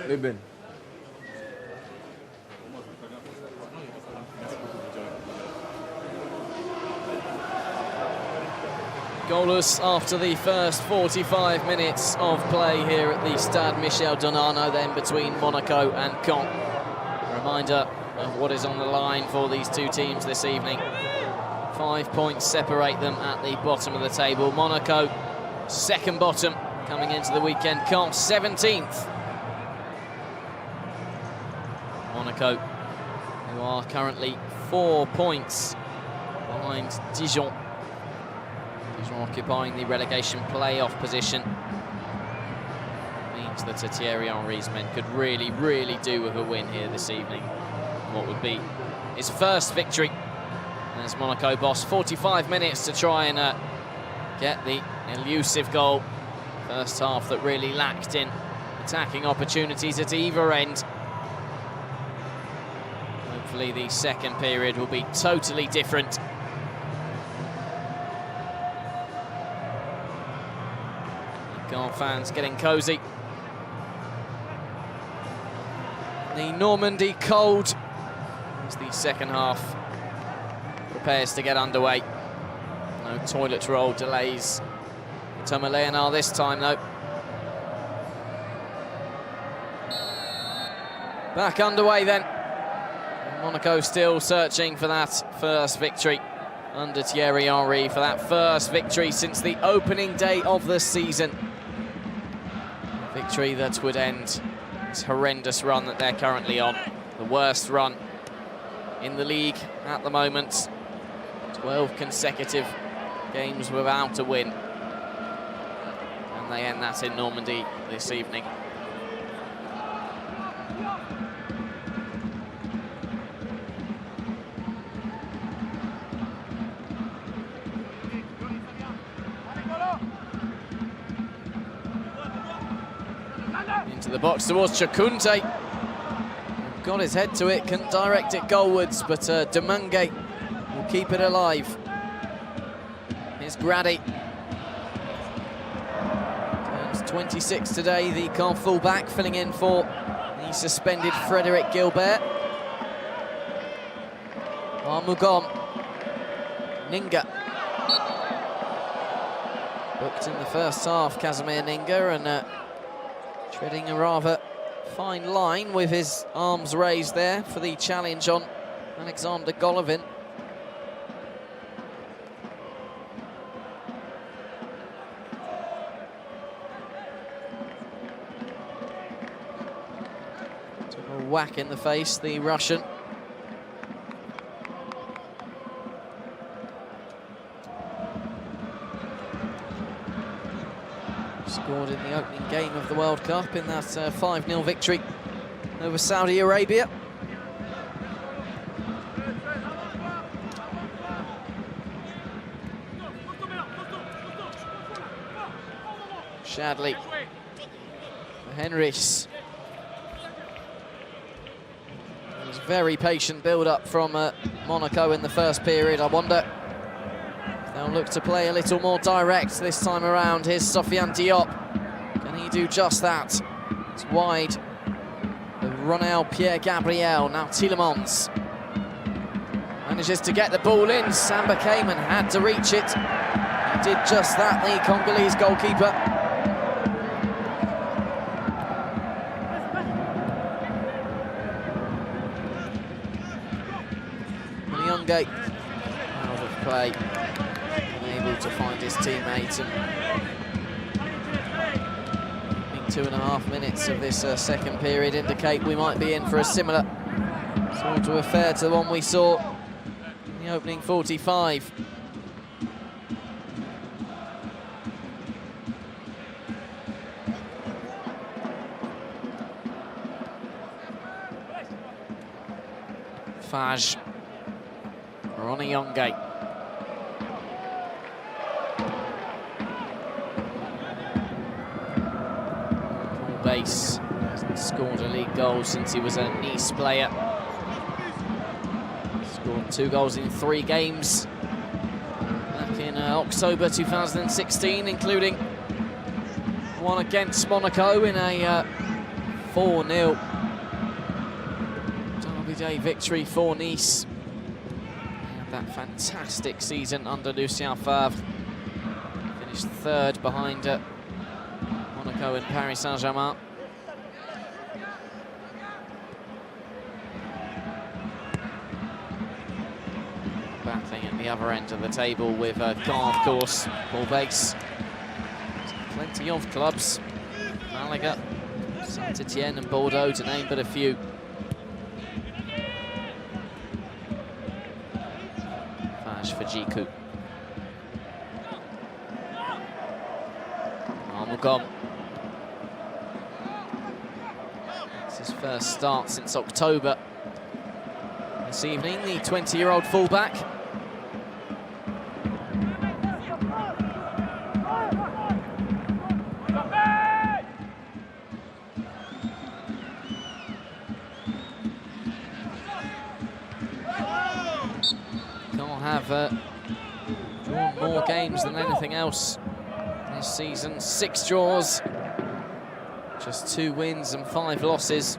Eben. Goalless after the first 45 minutes of play here at the Stade Michel Donano, then between Monaco and Caen. A reminder of what is on the line for these two teams this evening. 5 points separate them at the bottom of the table. Monaco, second bottom coming into the weekend. Caen, 17th. Monaco, who are currently 4 points behind Dijon. Dijon occupying the relegation playoff position. Means that Thierry Henry's men could really, really do with a win here this evening. What would be his first victory as Monaco boss. 45 minutes to try and get the elusive goal. First half that really lacked in attacking opportunities at either end. Hopefully the second period will be totally different. Caen fans getting cosy. The Normandy cold as the second half prepares to get underway. No toilet roll delays. Thomas Leonard this time though. Back underway then. Monaco still searching for that first victory under Thierry Henry, for that first victory since the opening day of the season. A victory that would end this horrendous run that they're currently on. The worst run in the league at the moment. 12 consecutive games without a win. And they end that in Normandy this evening. Into the box towards Chakunte. Got his head to it, can direct it goalwards, but Demange will keep it alive. Here's Grady. Turns 26 today, the Caen fullback, filling in for the suspended Frederic Gilbert. Armugon. Ninga. Booked in the first half, Casimir Ninga, and treading a rather fine line with his arms raised there for the challenge on Alexander Golovin. Took a whack in the face, the Russian. Scored in the opening game of the World Cup in that 5-0 victory over Saudi Arabia. Shadley. Henrichs. It was very patient build-up from Monaco in the first period. I wonder if they'll look to play a little more direct this time around. Here's Sofiane Diop. Can he do just that? It's wide Ronel Pierre-Gabriel, now Tielemans. Manages to get the ball in. Samba came and had to reach it. He did just that, the Congolese goalkeeper. Nyonge, out of play, unable to find his teammate. And 2.5 minutes of this second period indicate we might be in for a similar sort of affair to the one we saw in the opening 45. Fage, Ronnie Nyonge. Base hasn't scored a league goal since he was a Nice player. Scored 2 goals in 3 games back in October 2016, including one against Monaco in a 4-0 Derby Day victory for Nice. And that fantastic season under Lucien Favre. Finished 3rd behind Monaco and Paris Saint-Germain. Battling at the other end of the table with Caen, of course, ball base. Plenty of clubs, Malaga, Saint-Etienne and Bordeaux to name but a few. Fage for Jiku. Armugom. It's his first start since October. This evening, the 20-year-old fullback. Can't have drawn more games than anything else this season. 6 draws, just 2 wins and 5 losses.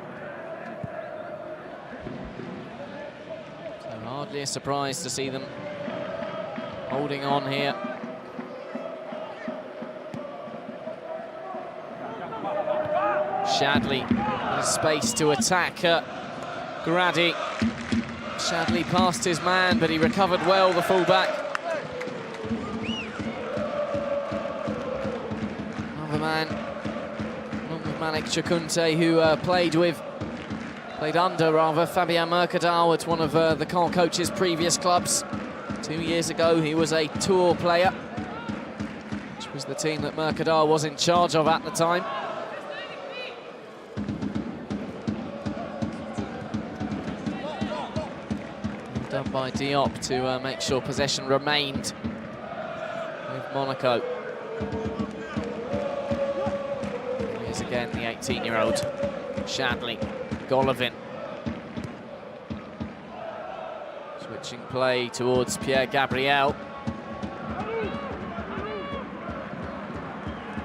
So hardly a surprise to see them holding on here. Shadley has space to attack Grady. Shadley passed his man, but he recovered well, the fullback. Another man, along with Malik Chakunte, who played under Fabien Mercadal at one of the Caen coach's previous clubs. 2 years ago, he was a tour player, which was the team that Mercadal was in charge of at the time. Done by Diop to make sure possession remained with Monaco. Here's again the 18-year-old Shadley, Golovin. Switching play towards Pierre-Gabriel.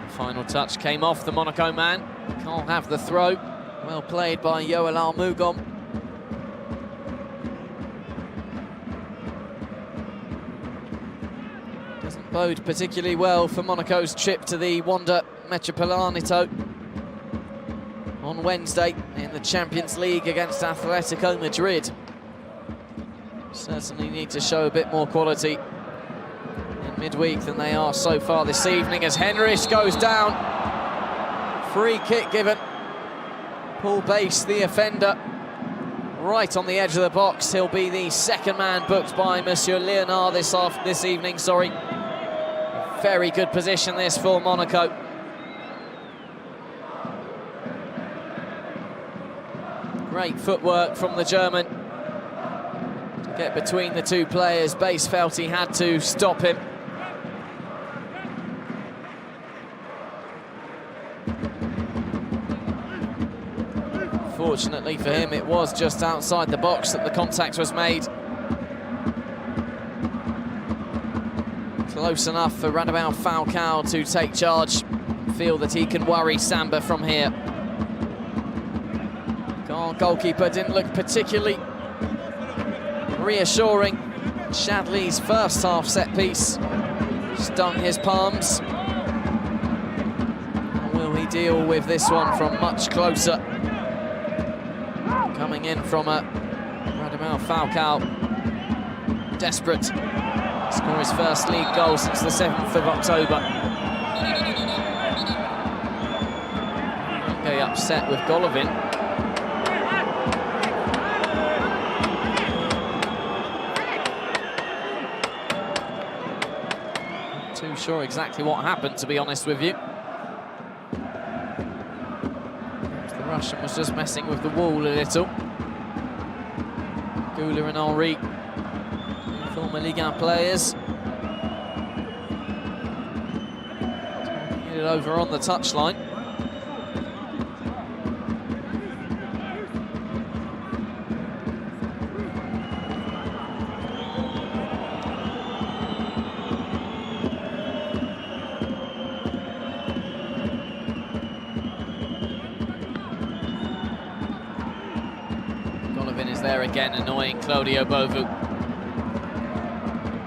Final touch came off the Monaco man. Can't have the throw. Well played by Yoel Armugom. Doesn't bode particularly well for Monaco's trip to the Wanda Metropolitano on Wednesday in the Champions League against Atletico Madrid. Certainly need to show a bit more quality in midweek than they are so far this evening as Henrich goes down. Free kick given. Paul Bass, the offender, right on the edge of the box. He'll be the second man booked by Monsieur Léonard this evening. Very good position this for Monaco. Great footwork from the German to get between the 2 players. Bass felt he had to stop him. Fortunately for him, it was just outside the box that the contact was made. Close enough for Radamel Falcao to take charge. Feel that he can worry Samba from here. Caen goalkeeper didn't look particularly reassuring. Shadley's first half set piece stung his palms. Will he deal with this one from much closer? Coming in from a Radamel Falcao, desperate to score his first league goal since the 7th of October. Okay, upset with Golovin. Not too sure exactly what happened, to be honest with you. The Russian was just messing with the wall a little. Gula and Henri, former Ligue 1 players. Get it over on the touchline. Is there again, annoying Claudio Bovu.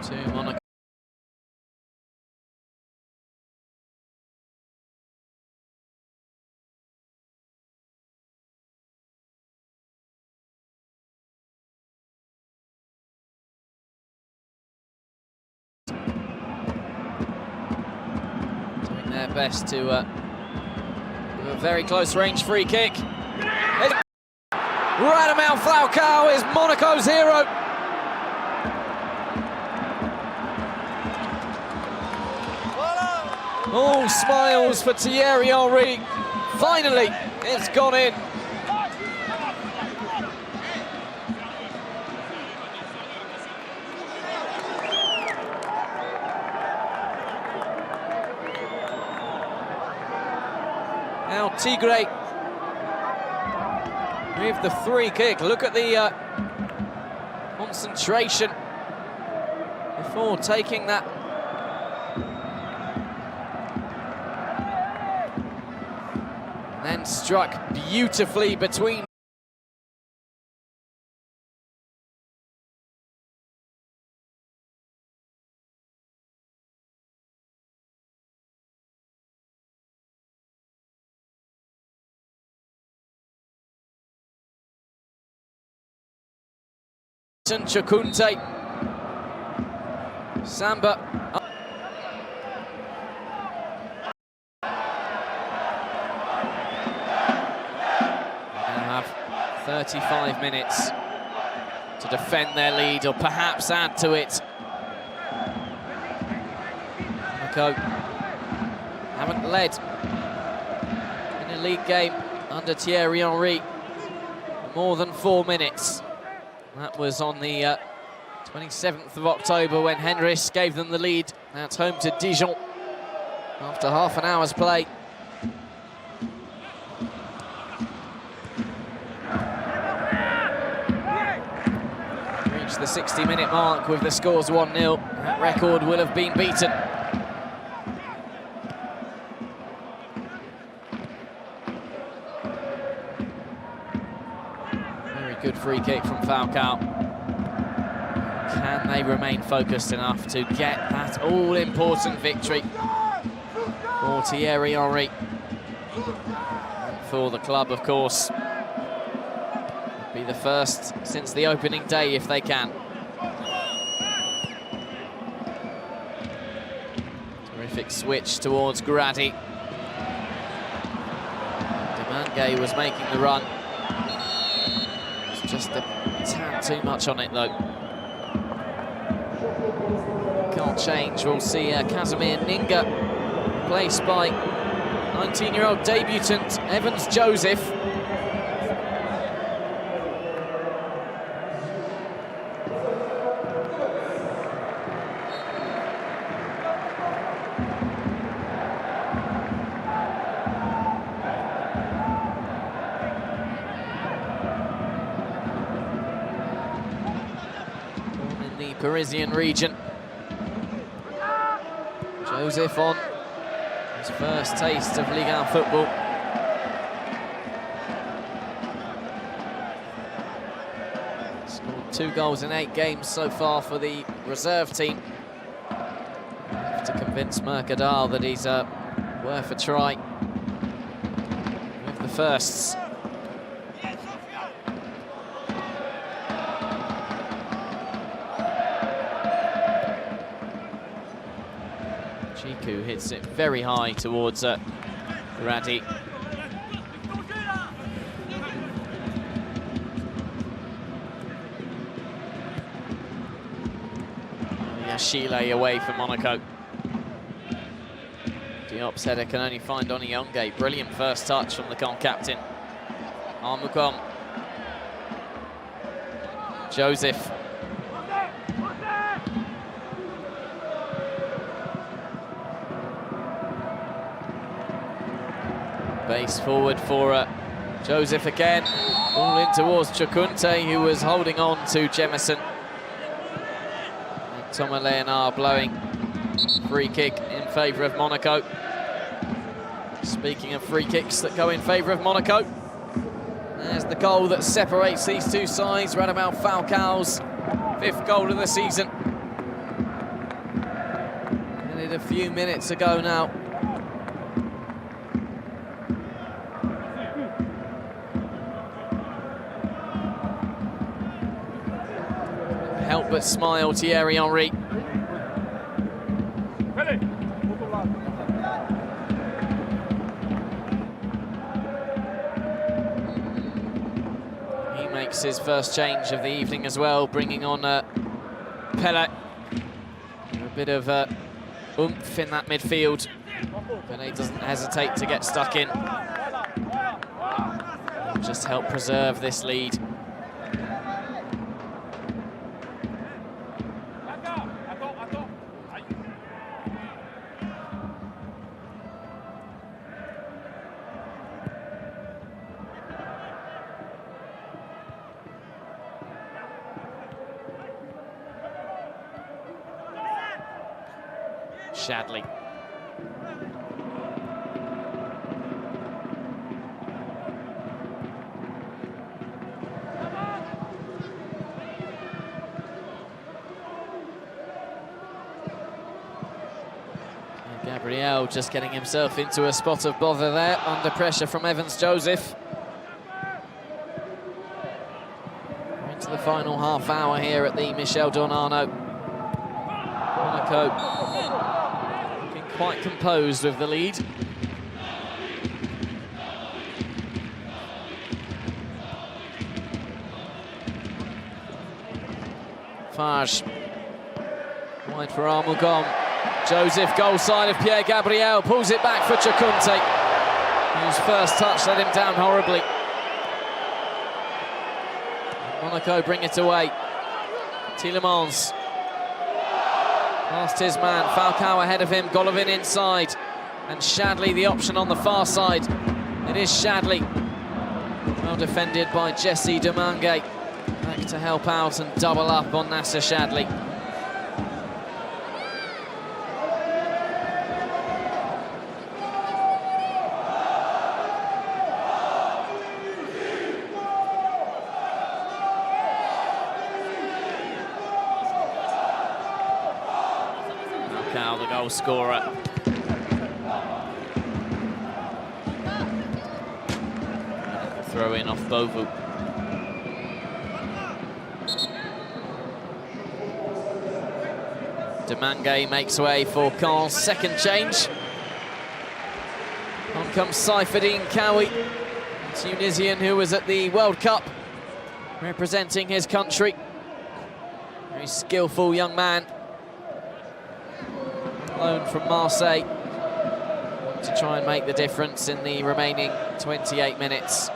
To Monaco. Doing their best to with a very close range free kick. Radamel Falcao is Monaco's hero. All smiles for Thierry Henry. Finally, it's gone in. Now Tigre with the free kick. Look at the concentration before taking that. And then struck beautifully between. Chakunte, Samba. They now have 35 minutes to defend their lead or perhaps add to it. Monaco haven't led in a league game under Thierry Henry for more than 4 minutes. That was on the 27th of October when Henris gave them the lead at home to Dijon after half an hour's play. Reached the 60-minute mark with the scores 1-0. That record will have been beaten. Good free kick from Falcao. Can they remain focused enough to get that all-important victory for Thierry Henry? And for the club, of course. It'll be the first since the opening day if they can. Terrific switch towards Grady. Demange was making the run. Just a tad too much on it, though. Can't change. We'll see Casimir Ninga replaced by 19-year-old debutant Evans Joseph. Parisian region. Joseph on his first taste of Ligue 1 football. Scored 2 goals in 8 games so far for the reserve team. Have to convince Mercadal that he's worth a try with the firsts. Chiku hits it very high towards Radi. Yashile away for Monaco. Diop's header can only find Onionge. Brilliant first touch from the Caen captain. Armugom. Joseph. Base forward for Joseph again. Ball in towards Chukunte, who was holding on to Jemison. Thomas Leonard blowing free kick in favour of Monaco. Speaking of free kicks that go in favour of Monaco, there's the goal that separates these two sides. Radamel Falcao's 5th goal of the season. Did it a few minutes ago now. Help but smile, Thierry Henry. He makes his first change of the evening as well, bringing on Pele. A bit of oomph in that midfield. Pele doesn't hesitate to get stuck in. Just help preserve this lead. Shadley. Gabriel just getting himself into a spot of bother there, under pressure from Evans Joseph. We're into the final half hour here at the Michel Dornano. Monaco quite composed with the lead. Fage. Wide for Armugom. Joseph, goal side of Pierre Gabriel, pulls it back for Chukunte, whose first touch let him down horribly. Monaco bring it away. Tielemans. Past his man, Falcao ahead of him, Golovin inside. And Shadley the option on the far side. It is Shadley. Well defended by Jesse Demange. Back to help out and double up on Nasser Shadley. Falcao, the goal scorer. Throw in off Bovu. Demange makes way for Caen's second change. On comes Saifeddine Kawi, Tunisian who was at the World Cup representing his country. Very skillful young man. Loan from Marseille to try and make the difference in the remaining 28 minutes.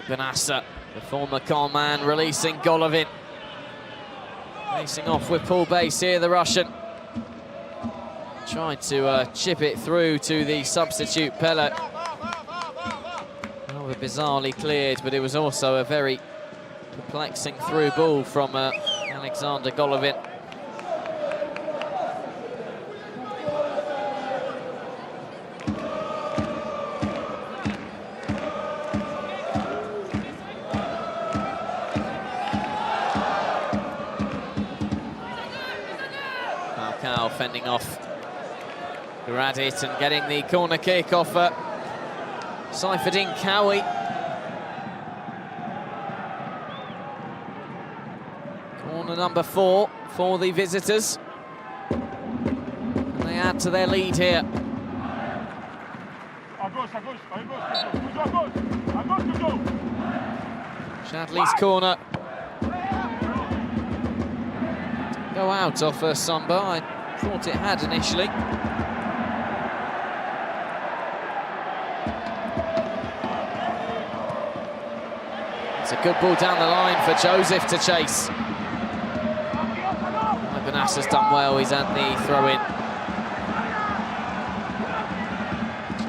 Benassa, the former Caen man, releasing Golovin. Facing off with Paul Base here, the Russian. Tried to chip it through to the substitute Pele. bizarrely cleared, but it was also a very perplexing through ball from Alexander Golovin. Falcao fending off Gradit and getting the corner kick off Saifeddin Kawi. Corner number 4 for the visitors. And they add to their lead here. Shadley's corner. Go out off Samba. I thought it had initially. It's a good ball down the line for Joseph to chase. Benassa's done well, he's had the throw-in.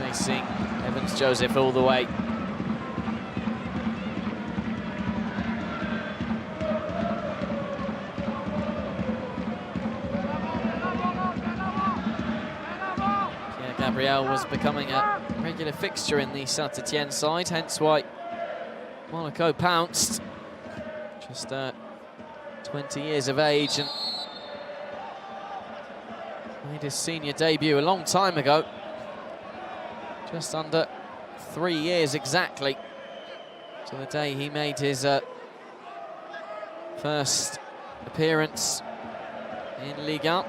Chasing Evans-Joseph all the way. Pierre Gabriel was becoming a regular fixture in the Saint-Etienne side, hence why Monaco pounced. Just 20 years of age and made his senior debut a long time ago. Just under 3 years exactly to the day he made his first appearance in Ligue.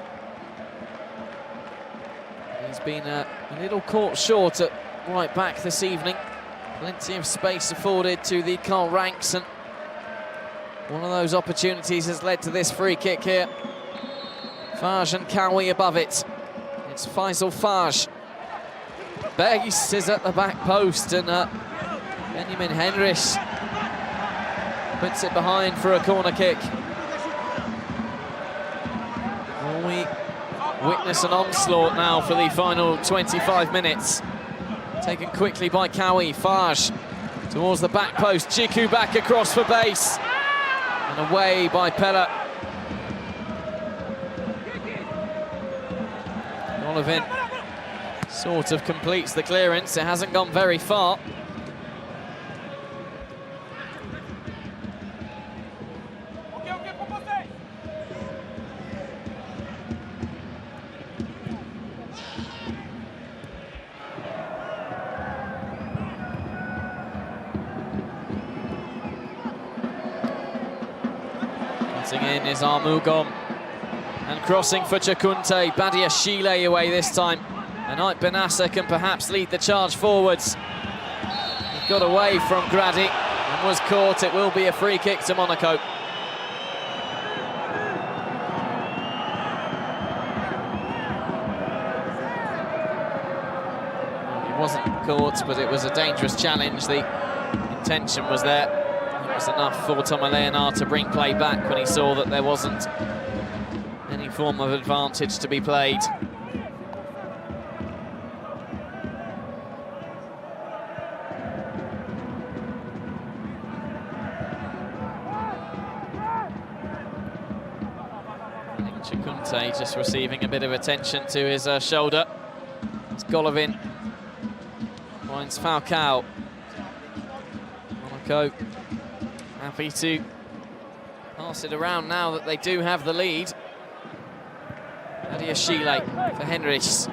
He's been a little caught short at right back this evening. Plenty of space afforded to the Caen ranks, and one of those opportunities has led to this free kick here. Fage and Kawi above it. It's Faisal Fage. Base is at the back post, and Benjamin Henrich puts it behind for a corner kick. Will we witness an onslaught now for the final 25 minutes? Taken quickly by Kawi. Fage towards the back post. Chiku back across for base. And away by Pella. Golovin sort of completes the clearance. It hasn't gone very far. In is Armugom, and crossing for Chakunte. Badia Shile away this time, and Ait Benassa can perhaps lead the charge forwards. He got away from Grady and was caught. It will be a free kick to Monaco. He wasn't caught, but it was a dangerous challenge. The intention was there. It was enough for Thomas Leonard to bring play back when he saw that there wasn't any form of advantage to be played. Chakunte just receiving a bit of attention to his shoulder. It's Golovin. Finds Falcao. Monaco happy to pass it around now that they do have the lead. Badia Shile for Henrichs.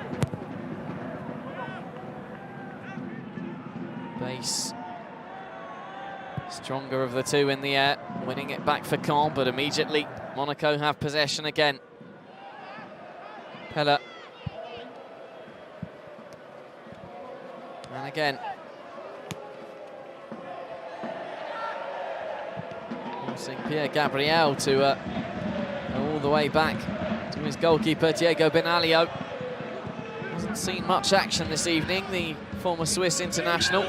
Base stronger of the two in the air, winning it back for Caen, but immediately Monaco have possession again. Pella. And again. Forcing Pierre Gabriel to go all the way back to his goalkeeper, Diego Benalio. Hasn't seen much action this evening, the former Swiss international.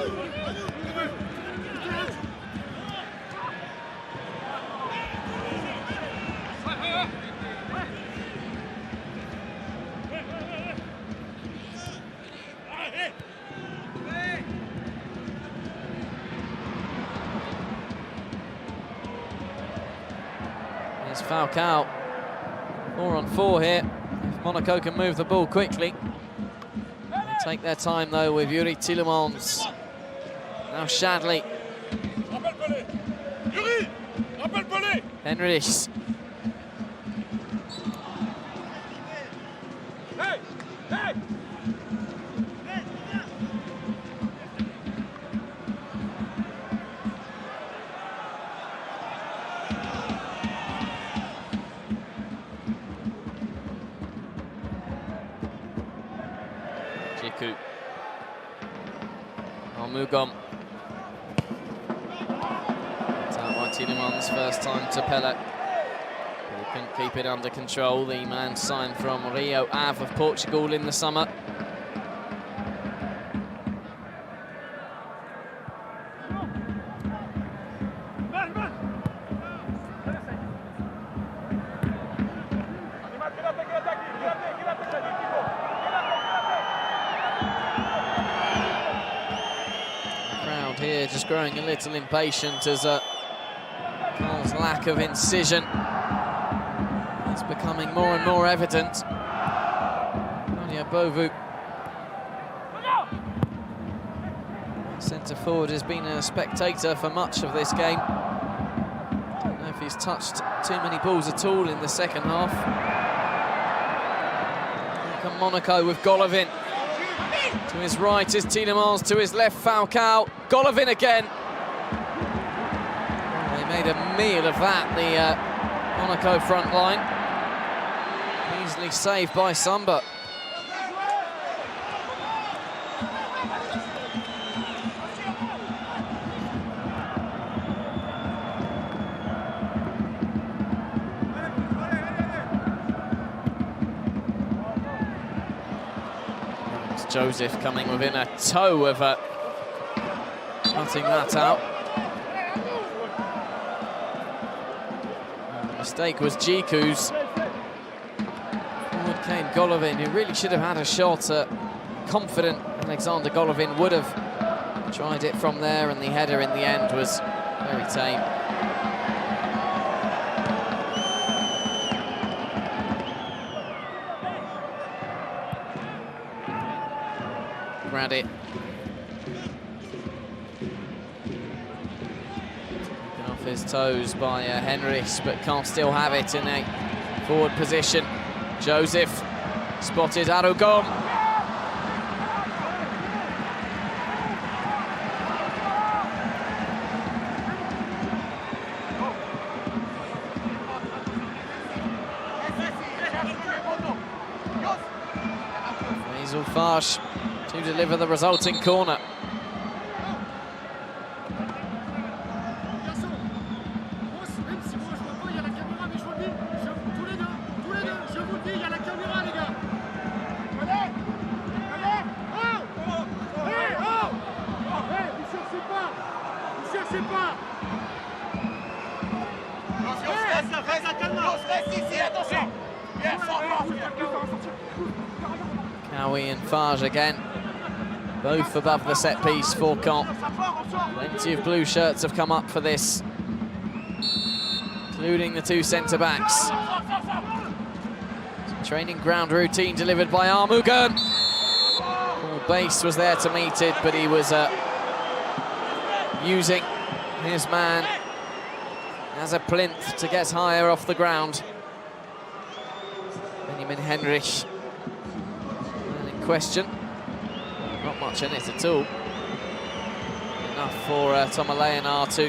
It's Falcao. 4-on-4 here. If Monaco can move the ball quickly. They take their time though with Yuri Tielemans. Now Shadley. Henrichs. Jiku. Mugom. Out by Tielemans, first time to Pella. But he couldn't keep it under control. The man signed from Rio Ave of Portugal in the summer. Here just growing a little impatient as Carl's lack of incision is becoming more and more evident. Bovu, centre forward, has been a spectator for much of this game. Don't know if he's touched too many balls at all in the second half. Here come Monaco with Golovin. To his right is Tielemans, to his left Falcao. Golovin again. Oh, they made a meal of that, the Monaco front line. Easily saved by Samba. Joseph coming within a toe of cutting that out. The mistake was Jiku's. Forward came Golovin, who really should have had a shot. Confident Alexander Golovin would have tried it from there, and the header in the end was very tame. It. Taken off his toes by Henrichs, but can't still have it in a forward position. Joseph spotted Arugom. Hazel Farsh to deliver the resulting corner. Cowie and Farge again. Both above the set piece for Caen. Plenty of blue shirts have come up for this, including the two centre-backs. Training ground routine delivered by Armugan. Paul Base was there to meet it, but he was using his man as a plinth to get higher off the ground. Benjamin Henrich in question. Not much in it at all. Enough for Tomalayanar to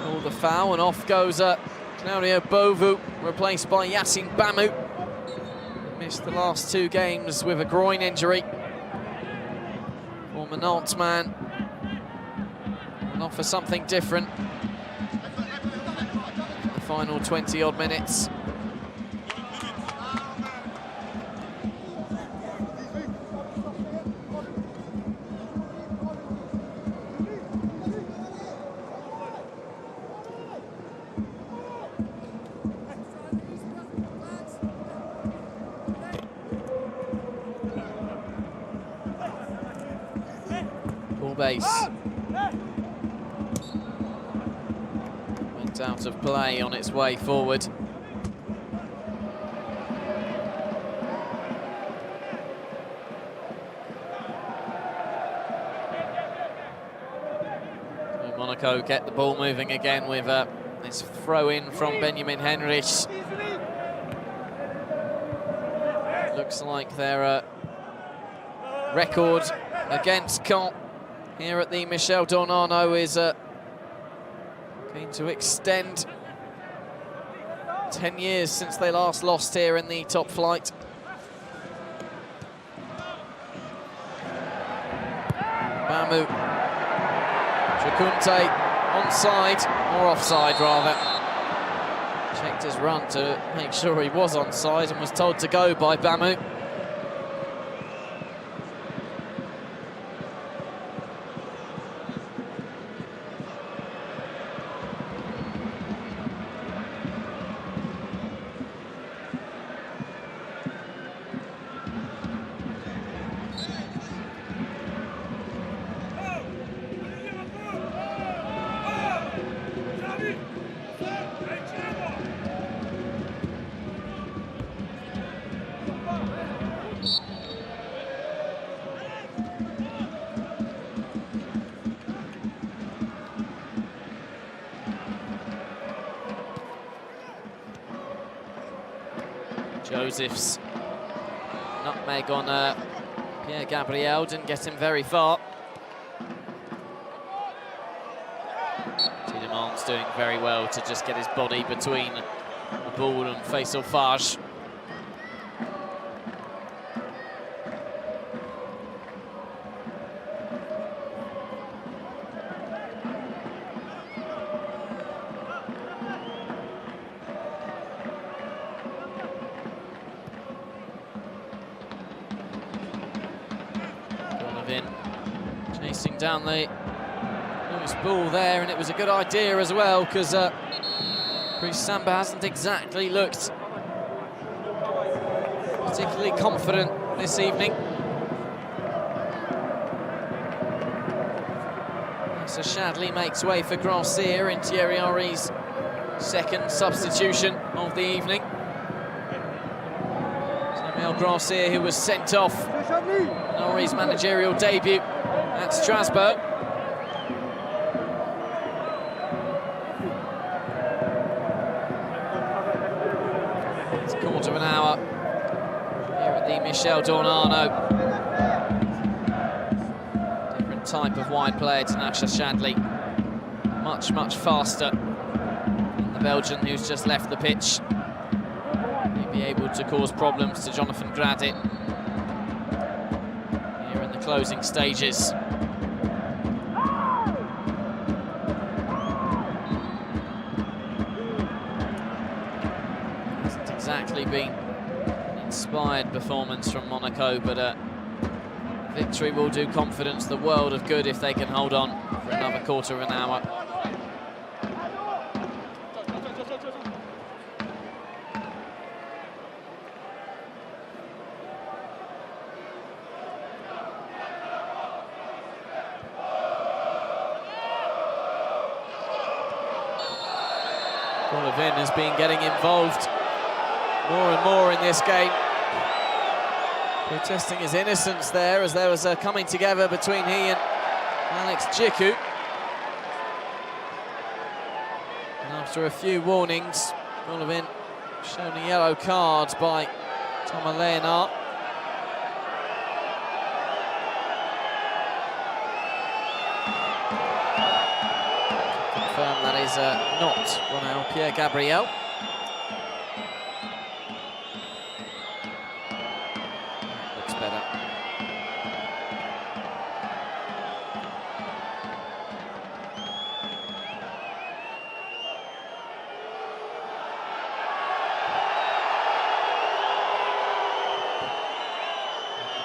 call the foul, and off goes Claudio Bovu, replaced by Yassine Bamu. Missed the last two games with a groin injury. Former Nantes man, and offer something different. The final 20-odd minutes. Base. It's out of play on its way forward. So Monaco get the ball moving again with this throw-in from Benjamin Henrich. Looks like their record against Caen here at the Michel Dornano is going to extend 10 years since they last lost here in the top flight. Bamu, Chacunte onside, or offside rather. Checked his run to make sure he was onside and was told to go by Bamu. Joseph's nutmeg on Pierre Gabriel didn't get him very far. Tiedeman's doing very well to just get his body between the ball and Faisal Faj. Chasing down the loose ball there, and it was a good idea as well, because Bruce Samba hasn't exactly looked particularly confident this evening. So Shadley makes way for Grancier in Thierry Henry's second substitution of the evening. Samuel Grancier, who was sent off in Henry's managerial debut at Strasbourg. It's a quarter of an hour here at the Michel Dornano. Different type of wide player to Nacher Chadli. Much, much faster than the Belgian who's just left the pitch. He'll be able to cause problems to Jonathan Gradit here in the closing stages. Exactly been an inspired performance from Monaco, but victory will do confidence the world of good if they can hold on for another quarter of an hour. Golovin has been getting involved more and more in this game, protesting his innocence there as there was a coming together between he and Alex Djiku. And after a few warnings, Golovin shown a yellow card by Thomas Leonard. Confirm that is not Ronald Pierre Gabriel.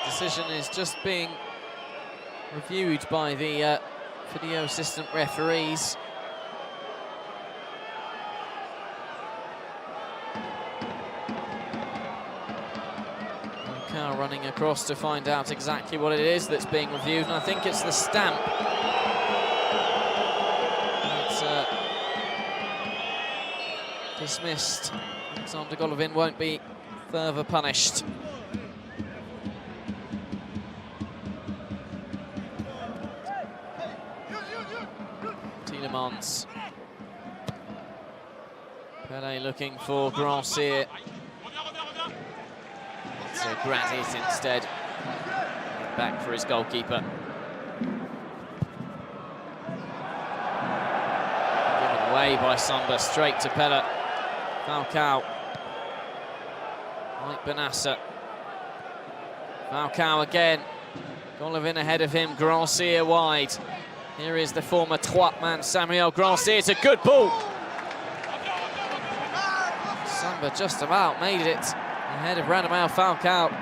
Decision is just being reviewed by the video assistant referees. Car running across to find out exactly what it is that's being reviewed, and I think it's the stamp. It's dismissed. Alexander Golovin won't be further punished. Tielemans. Pele looking for Grancier. So Gradit instead. Back for his goalkeeper. Given away by Samba, straight to Pele. Falcao. Mike Benassa. Falcao again. Golovin ahead of him, Grancier wide. Here is the former Trois-man Samuel Grancier. It's a good ball. Samba just about made it ahead of Radamel Falcao.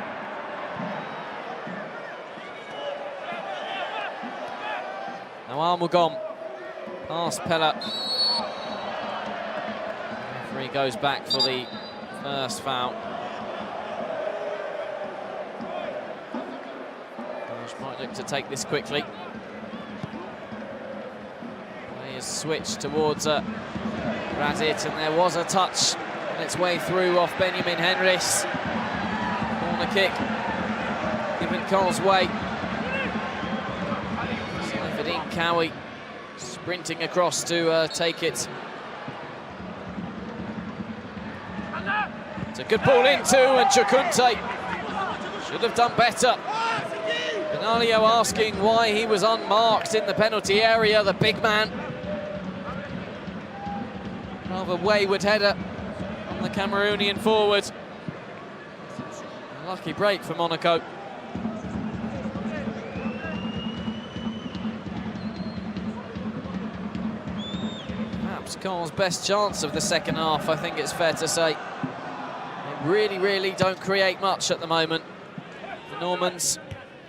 Now Almugom past Pele. Referee goes back for the first foul. Gosh, might look to take this quickly. Play is switched towards Gradit, and there was a touch on its way through off Benjamin Henris. Corner kick given Cole's way. Saifeddine Kawi sprinting across to take it. It's a good ball into, and Chakute should have done better. Benaglio asking why he was unmarked in the penalty area, the big man. Rather wayward header on the Cameroonian forward. A lucky break for Monaco. Perhaps Caen's best chance of the second half, I think it's fair to say. They really don't create much at the moment. The Normans,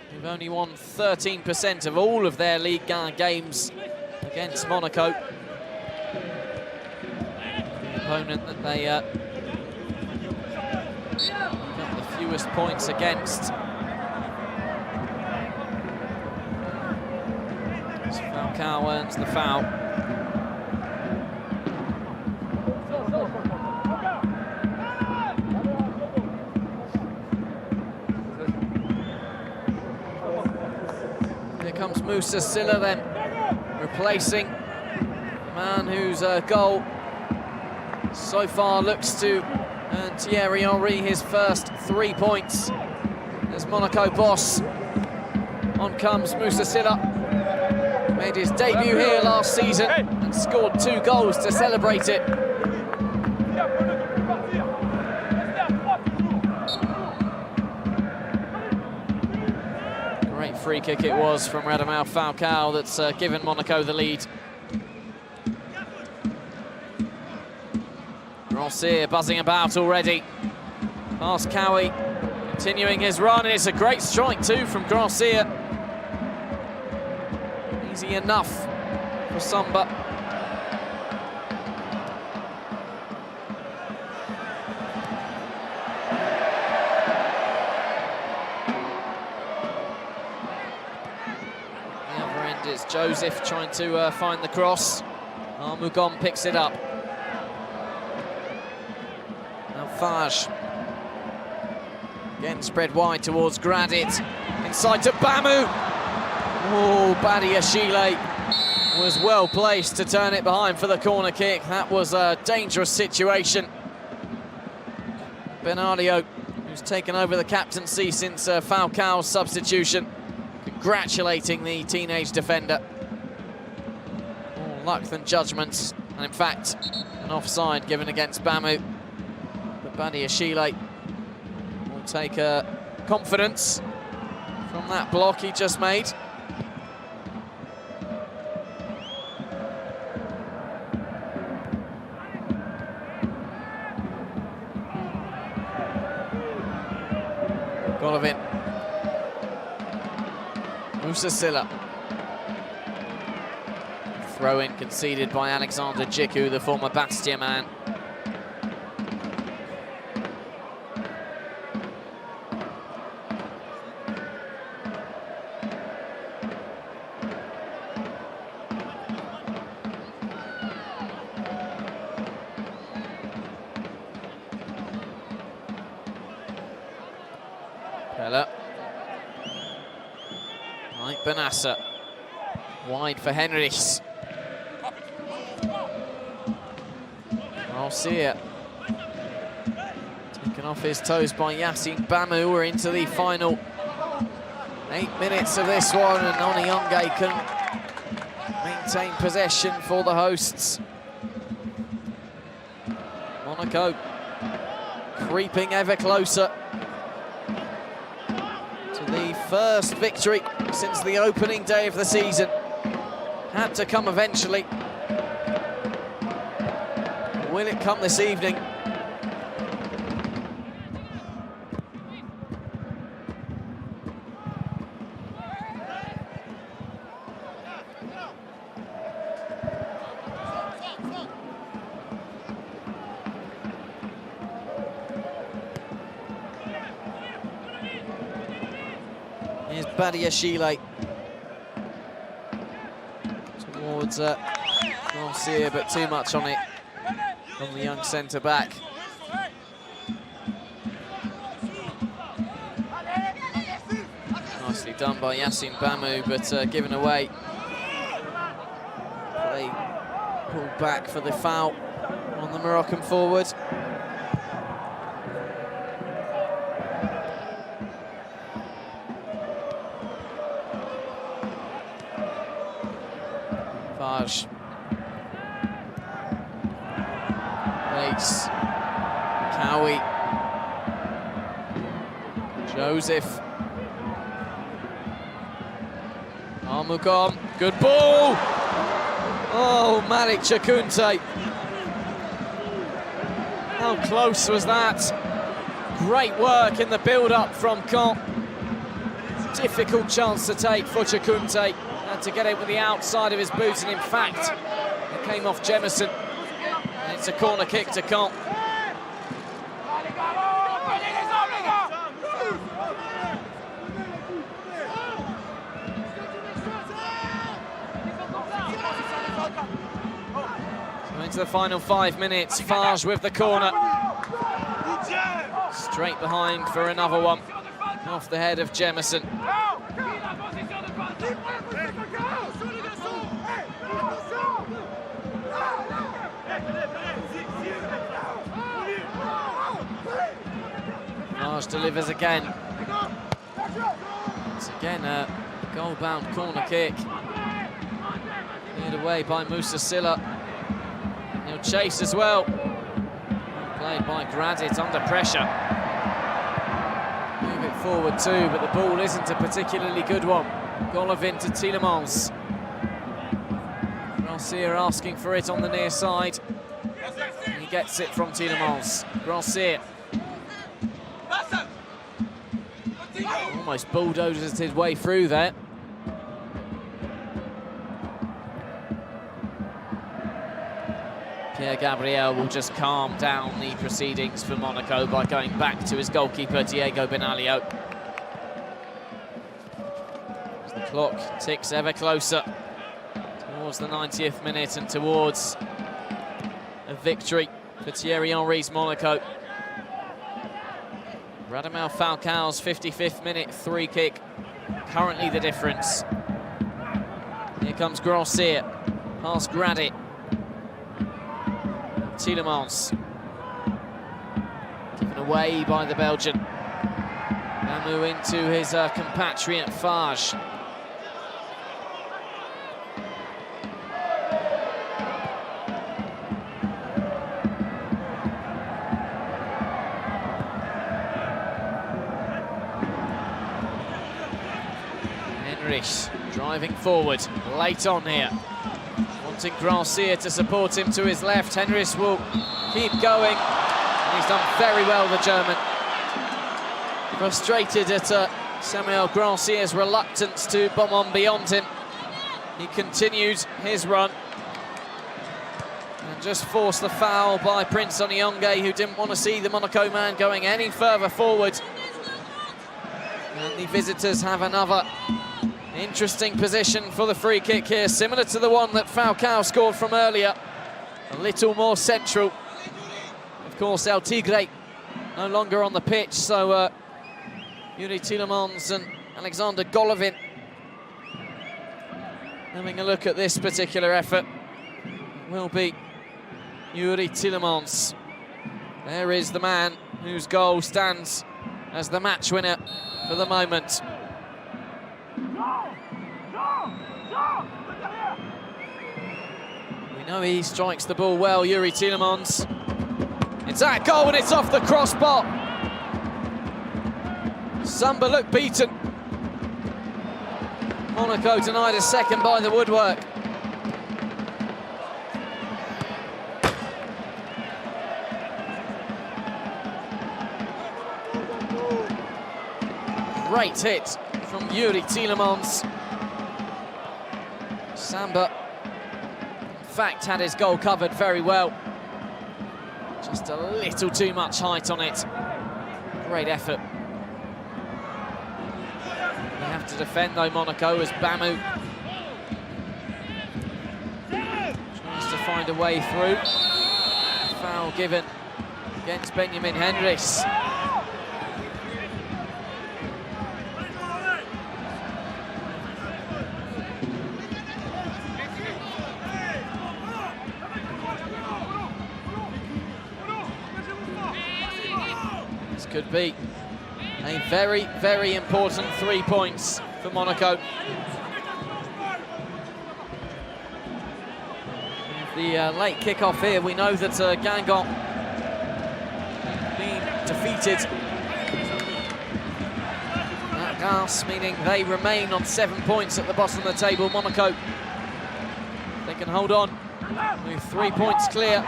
who've only won 13% of all of their Ligue 1 games against Monaco. The opponent that they got the fewest points against. So Falcao earns the foul. Here comes Moussa Sylla then, replacing the man whose goal so far looks to earn Thierry Henry his first 3 points. As Monaco boss, on comes Moussa Sylla. Made his debut here last season and scored 2 goals to celebrate it. Great free kick it was from Radamel Falcao that's given Monaco the lead. Grancier buzzing about already. Past Kawi, continuing his run, and it's a great strike too from Grancier. Easy enough for Samba. The other end is Joseph trying to find the cross. Almugom picks it up. Fage. Again spread wide towards Gradit. Inside to Bamu. Oh, Badiashile was well placed to turn it behind for the corner kick. That was a dangerous situation. Benaglio, who's taken over the captaincy since Falcao's substitution, congratulating the teenage defender. More luck than judgment, and in fact, an offside given against Bamu. Badiashile will take confidence from that block he just made. Golovin. Moussa Sylla. Throw-in conceded by Alexander Djiku, the former Bastia man. Bella. Right, Benassa. Wide for Henrichs. Garcia. Taken off his toes by Yassine Bamou. We're into the final 8 minutes of this one, and Onyonge can maintain possession for the hosts. Monaco creeping ever closer to the first victory since the opening day of the season. Had to come eventually. Will it come this evening? Here's Badiashile towards Garcia, but too much on it from the young centre-back. Nicely done by Yassine Bamou, but given away. Play pulled back for the foul on the Moroccan forward. Fage. Bates. Cowie. Joseph. Armugom. Good ball! Oh, Malik Chakunte. How close was that? Great work in the build-up from Caen. Difficult chance to take for Chakunte. Had to get it with the outside of his boot, and in fact, it came off Jemison. And it's a corner kick to Caen. So into the final 5 minutes, Fage with the corner. Straight behind for another one. Off the head of Jemison. Fage delivers again. Once again, a goal-bound corner kick. Cleared away by Moussa Silla. He'll chase as well. Played by Gradit under pressure. Move it forward too, but the ball isn't a particularly good one. Golovin to Tielemans. Garcia asking for it on the near side. He gets it from Tielemans. Garcia. Almost bulldozes his way through there. Pierre Gabriel will just calm down the proceedings for Monaco by going back to his goalkeeper, Diego Benaglio. As the clock ticks ever closer towards the 90th minute and towards a victory for Thierry Henry's Monaco. Radamel Falcao's 55th minute free kick, currently the difference. Here comes Garcia, past Gradit. Tielemans. Given away by the Belgian. Bamou into his compatriot Fage. Henrich driving forward, late on here. Wanting Garcia to support him to his left. Henrich will keep going. And he's done very well, the German. Frustrated at Samuel Garcia's reluctance to bomb on beyond him. He continued his run. And just forced the foul by Prince Onyonge, who didn't want to see the Monaco man going any further forward. And the visitors have another interesting position for the free kick here, similar to the one that Falcao scored from earlier. A little more central. Of course, El Tigre no longer on the pitch, so Yuri Tielemans and Alexander Golovin having a look at this particular effort. Will be Yuri Tielemans. There is the man whose goal stands as the match winner for the moment. We know he strikes the ball well, Yuri Tielemans. It's that goal and it's off the crossbar. Samba looked beaten. Monaco denied a second by the woodwork. Great hit from Yuri Tielemans. Samba, in fact, had his goal covered very well. Just a little too much height on it. Great effort. They have to defend, though, Monaco, as Bamu tries to find a way through. Foul given against Benjamin Henrichs. Could be a very, very important 3 points for Monaco. The late kick-off here, we know that Guingamp being defeated. That gas, meaning they remain on 7 points at the bottom of the table. Monaco, they can hold on with 3 points clear,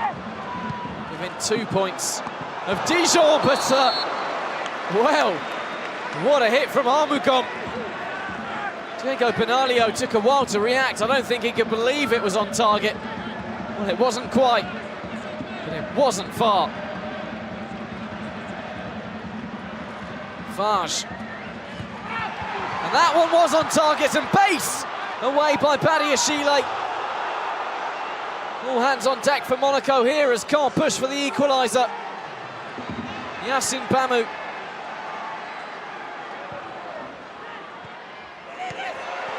within 2 points of Dijon, but well, what a hit from Armugom. Diego Benaglio took a while to react. I don't think he could believe it was on target. Well, it wasn't quite, but it wasn't far. Fage. And that one was on target, and base away by Badiashile. All hands on deck for Monaco here as Caen push for the equaliser. Yassine Bamu.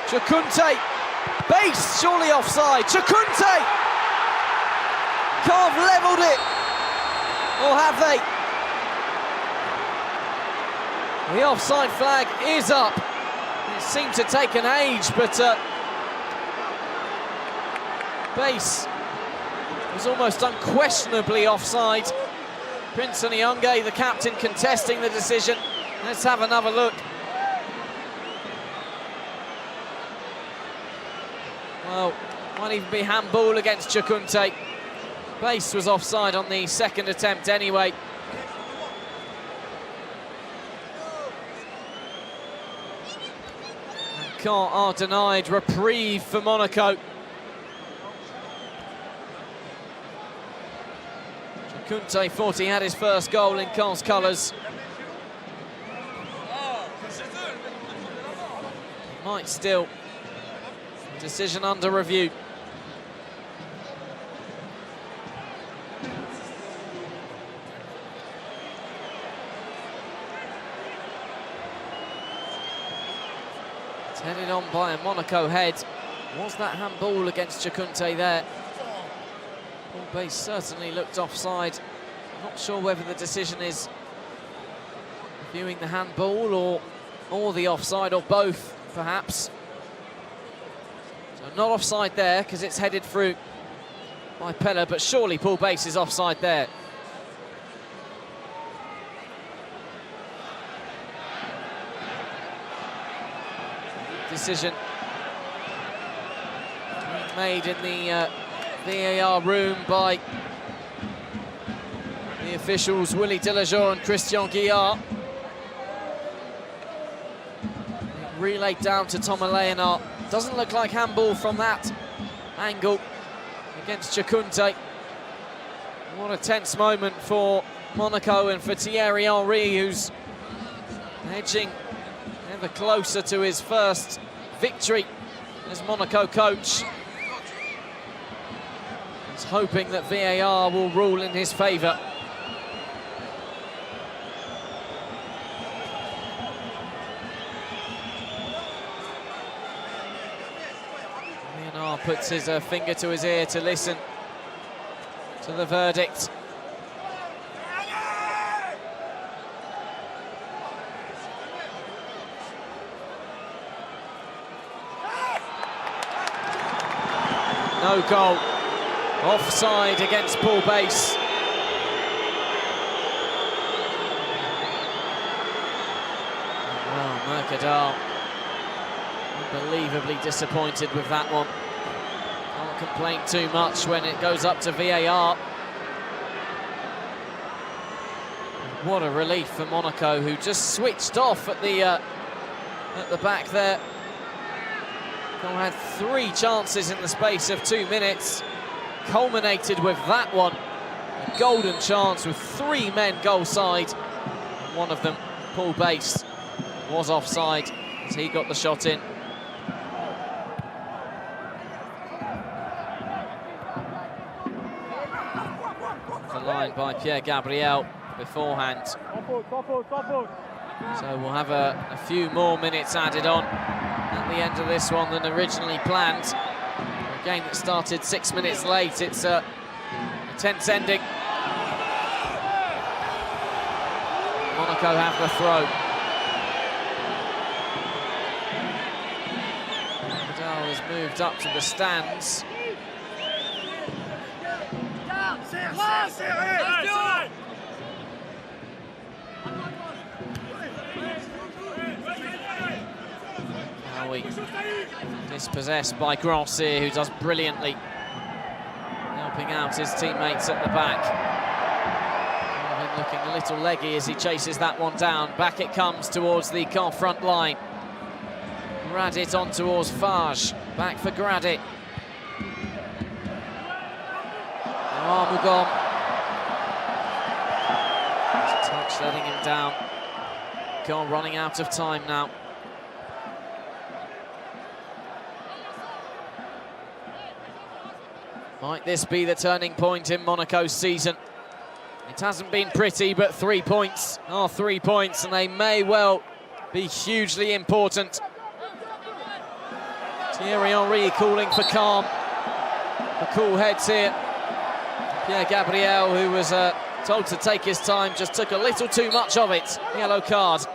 Chakunte, base, surely offside. Chakunte! Caen levelled it, or have they? The offside flag is up. It seemed to take an age, but base was almost unquestionably offside. Prince Nyonge, the captain, contesting the decision. Let's have another look. Well, might even be handball against Chakunte. Base was offside on the second attempt anyway. And Caen are denied reprieve for Monaco. Chakunte thought he had his first goal in Caen's colours. Might still. Decision under review. It's headed on by a Monaco head. Was that handball against Chakunte there? Paul Base certainly looked offside. Not sure whether the decision is reviewing the handball or the offside, or both, perhaps. Not offside there because it's headed through by Pella, but surely Paul Base is offside there. Decision made in the VAR room by the officials Willy Delajour and Christian Guillard. Relayed down to Thomas Leonard. Doesn't look like handball from that angle against Chakunte. What a tense moment for Monaco and for Thierry Henry, who's edging ever closer to his first victory as Monaco coach. He's hoping that VAR will rule in his favour. puts his finger to his ear to listen to the verdict. No goal. Offside against Paul Bass. Well, Mercadal unbelievably disappointed with that one. Can't complain too much when it goes up to VAR. What a relief for Monaco, who just switched off at the back there. Had 3 chances in the space of 2 minutes, culminated with that one. A golden chance with 3 men goal side. And one of them, Paul Bass, was offside as he got the shot in. The line by Pierre Gabriel beforehand. So we'll have a few more minutes added on at the end of this one than originally planned. A game that started 6 minutes late, it's a tense ending. Monaco have the throw. Vidal has moved up to the stands. Dispossessed by Grandsier, who does brilliantly, helping out his teammates at the back. Looking a little leggy as he chases that one down. Back it comes towards the Caen front line. Gradit on towards Fage. Back for Gradit. Now Armugom. Touch letting him down. Caen running out of time now. Might this be the turning point in Monaco's season? It hasn't been pretty, but 3 points are 3 points, and they may well be hugely important. Thierry Henry calling for calm. The cool heads here. Pierre Gabriel, who was told to take his time, just took a little too much of it. Yellow card.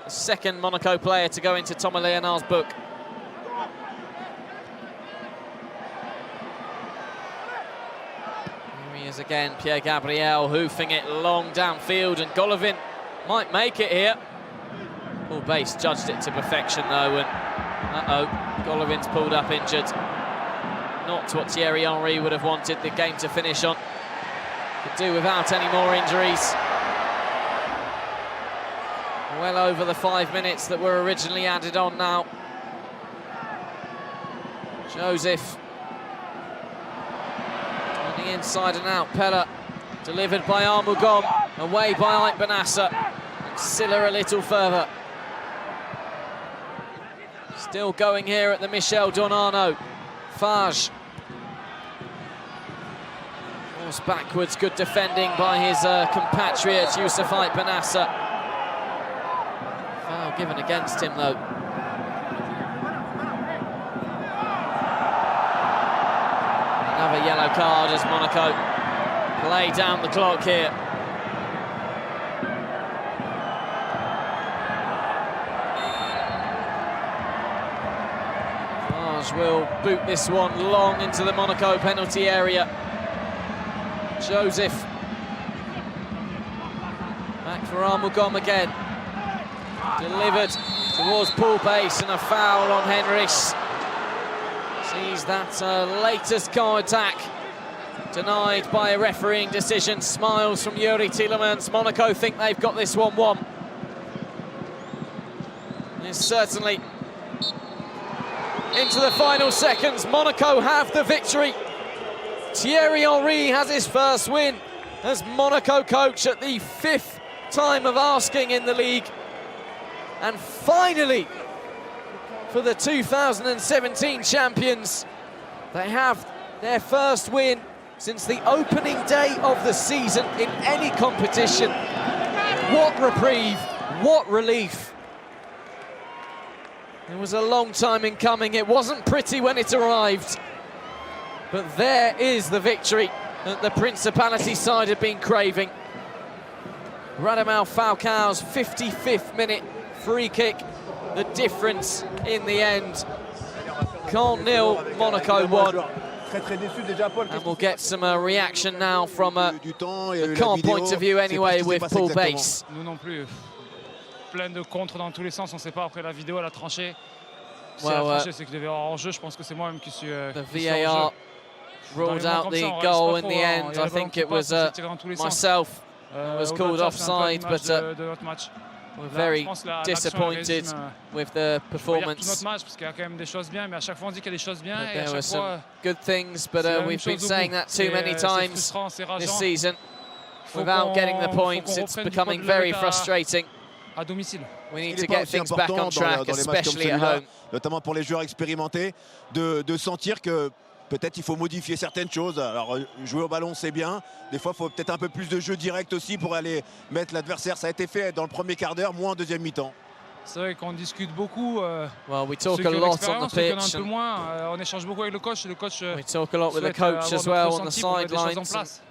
The second Monaco player to go into Thomas Léonard's book. Is again Pierre Gabriel hoofing it long downfield, and Golovin might make it here. Paul Bass judged it to perfection though, and Golovin's pulled up injured. Not what Thierry Henry would have wanted the game to finish on. Could do without any more injuries. Well over the 5 minutes that were originally added on now. Joseph. Inside and out, Pella delivered by Armugom, away by Ike Benassa, and Silla a little further. Still going here at the Michel Dornano. Fage. Forced backwards, good defending by his compatriot Youssef Ike Benassa. Foul given against him though. Another yellow card as Monaco play down the clock here. Fage will boot this one long into the Monaco penalty area. Joseph. Back for Armugom again. Delivered towards Paul Bass, and a foul on Henrichs. Sees that latest Caen attack denied by a refereeing decision. Smiles from Yuri Tielemans. Monaco think they've got this one won. It's certainly into the final seconds. Monaco have the victory. Thierry Henry has his first win as Monaco coach at the 5th time of asking in the league. And finally, for the 2017 champions, they have their first win since the opening day of the season in any competition. What reprieve, what relief. It was a long time in coming. It wasn't pretty when it arrived, But there is the victory that the Principality side had been craving. Radamel Falcao's 55th minute free kick, the difference in the end. Caen 0, Monaco 1. And we'll get some reaction now from the Caen point of view anyway with Paul Bass. Nous non plus. Plein de contre dans tous les sens, on ne sait pas après la vidéo, elle a tranché. Si elle a tranché, c'est qu'il devait avoir hors jeu, je pense que c'est moi-même qui suis the VAR ruled out the goal in the end. I think it was myself who was called offside, but we're very disappointed with the performance. There were some good things, but we've been saying that too many times this season. Without getting the points, it's becoming very frustrating. We need to get things back on track, especially at home. Notamment pour les joueurs expérimentés, de sentir que peut-être il faut modifier certaines choses. Alors jouer au ballon c'est bien, des fois il faut peut-être un peu plus de jeu direct aussi pour aller mettre l'adversaire. Ça a été fait dans le premier quart d'heure, moins en deuxième mi-temps. C'est vrai qu'on discute beaucoup. Well, we talk a lot on the pitch. Un peu moins, on échange beaucoup avec le coach. Le coach we talk a lot with the coach as well on the sidelines.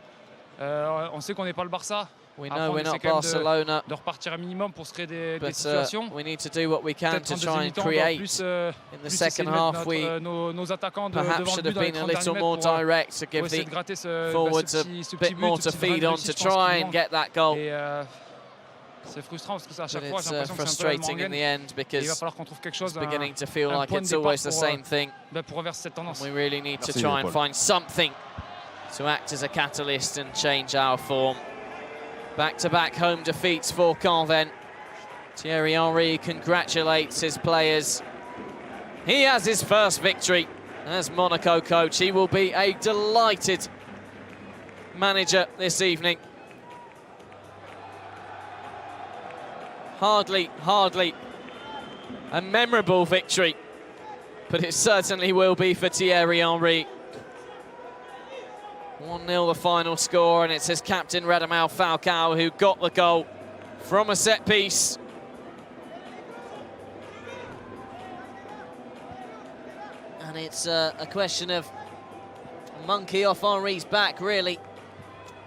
On sait qu'on n'est pas le Barça. We know we're not Barcelona, de repartir un minimum pour se créer des situations. We need to do what we can to try and create. In the second half, we perhaps should have been a little more direct to give the forwards a bit more to feed on to try and get that goal. C'est frustrant parce que ça, à chaque fois, j'ai l'impression que c'est frustrating in the end because it's beginning to feel like it's always the same thing. Pour reverser cette tendance. We really need to try and find something to act as a catalyst and change our form. Back-to-back home defeats for Caen then. Thierry Henry congratulates his players. He has his first victory as Monaco coach. He will be a delighted manager this evening. Hardly a memorable victory, but it certainly will be for Thierry Henry. 1-0 the final score, and it's his captain Radamel Falcao who got the goal from a set piece. And it's a question of monkey off Henry's back, really,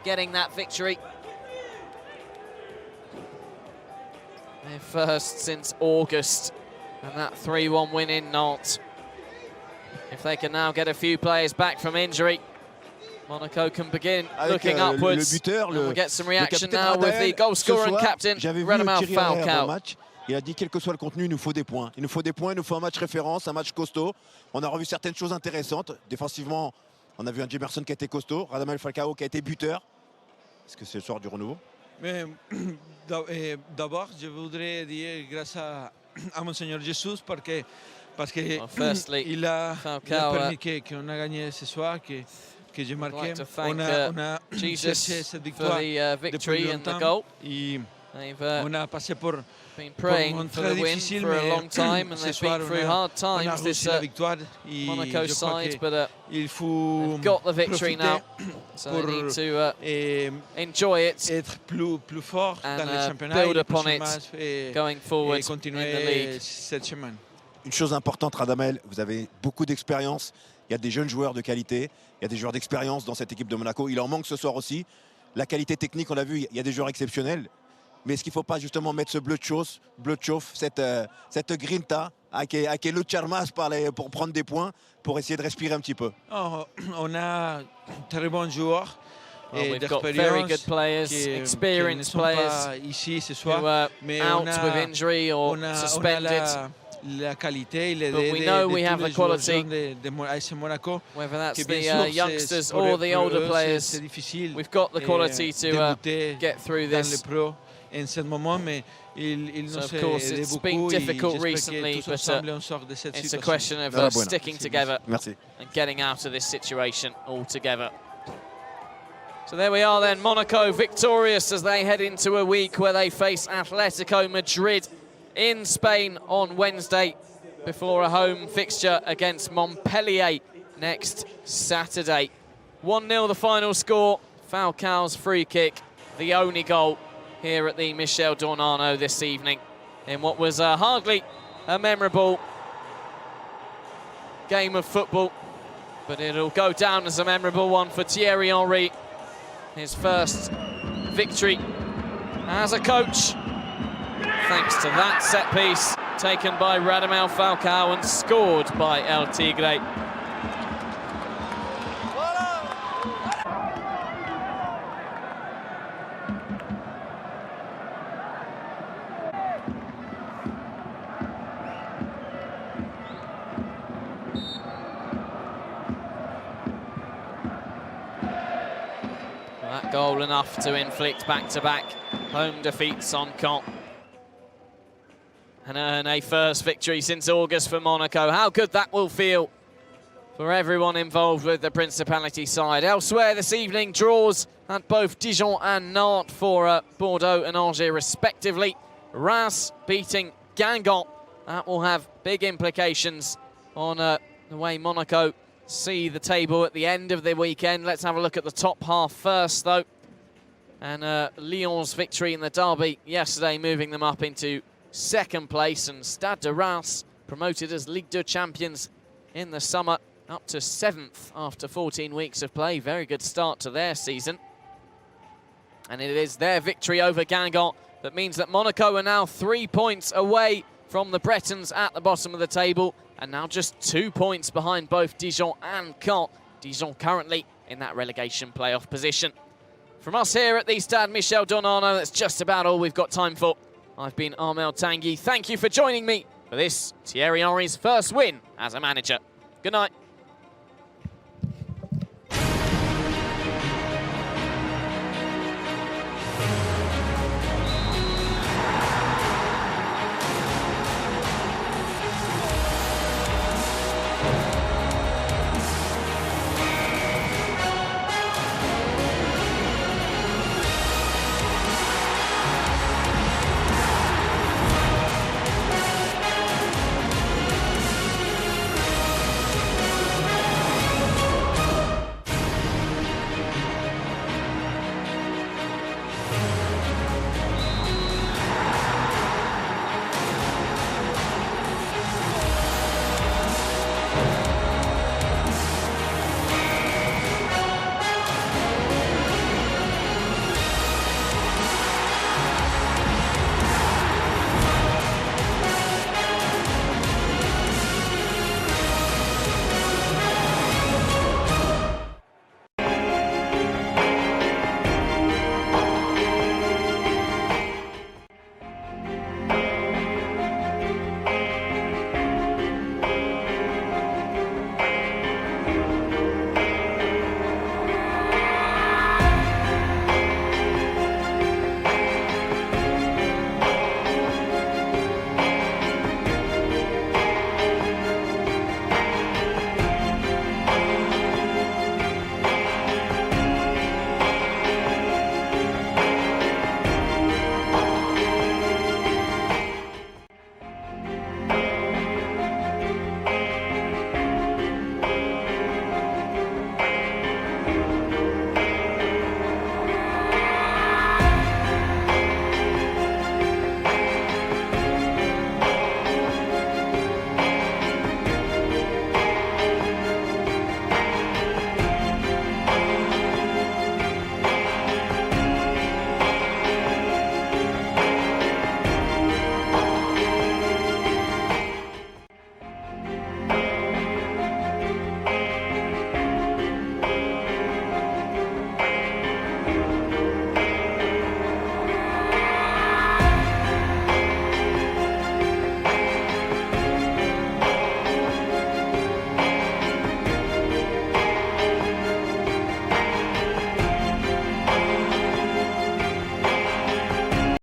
getting that victory. Their first since August, and that 3-1 win in Nantes. If they can now get a few players back from injury, Monaco can begin looking upwards. Le buteur, we'll get some reaction now with the goal scorer and captain, Radamel Falcao. Il a dit, quel que soit le contenu, il nous faut des points. Il nous faut des points, il nous faut un match référence, un match costaud. On a revu certaines choses intéressantes. Défensivement, on a vu un Jemerson qui a été costaud, Radamel Falcao qui a été buteur. Est-ce que c'est le soir du renouveau? Mais d'abord, je voudrais dire grâce à Monseigneur Jesus parce que il a permis qu'on a gagné ce soir, que j'ai marqué. On a cherché cette victoire depuis longtemps et on a passé pour been praying for the win for a long time, and they've been through hard times, this Monaco side, but they've got the victory now, so they need to enjoy it and build upon it going forward in the league. Une chose importante, Radamel, vous avez beaucoup d'expérience, il y a des jeunes joueurs de qualité, il y a des joueurs d'expérience dans cette équipe de Monaco, il en manque ce soir aussi. La qualité technique, on l'a vu, il y a des joueurs exceptionnels. Mais est-ce qu'il ne faut pas justement mettre ce bleu de chauffe, cette grinta, avec le charmas pour prendre des points, pour essayer de respirer un petit peu? On a très bons joueurs. Well, we've got very good players, experienced players ici ce soir, who are out with injury or suspended. But we know we have the quality, whether that's the youngsters or the older players. We've got the quality to get through this. So of course it's been difficult recently, but it's a question of sticking together and getting out of this situation altogether. So there we are then, Monaco victorious as they head into a week where they face Atletico Madrid in Spain on Wednesday before a home fixture against Montpellier next Saturday. 1-0 the final score, Falcao's free kick, the only goal here at the Michel Dornano this evening in what was hardly a memorable game of football. but it'll go down as a memorable one for Thierry Henry. His first victory as a coach, thanks to that set piece taken by Radamel Falcao and scored by El Tigre. That goal enough to inflict back-to-back home defeats on Caen and earn a first victory since August for Monaco. How good that will feel for everyone involved with the Principality side. Elsewhere this evening, draws at both Dijon and Nantes for Bordeaux and Angers respectively. Reims beating Guingamp. That will have big implications on the way Monaco see the table at the end of the weekend. Let's have a look at the top half first, though. And Lyon's victory in the derby yesterday, moving them up into second place, and Stade de Reims promoted as Ligue 2 champions in the summer, up to 7th after 14 weeks of play. Very good start to their season. And it is their victory over Guingamp that means that Monaco are now 3 points away from the Bretons at the bottom of the table, and now just 2 points behind both Dijon and Caen. Dijon currently in that relegation playoff position. From us here at the Stade Michel Dornano, that's just about all we've got time for. I've been Armel Tanguy. Thank you for joining me for this Thierry Henry's first win as a manager. Good night.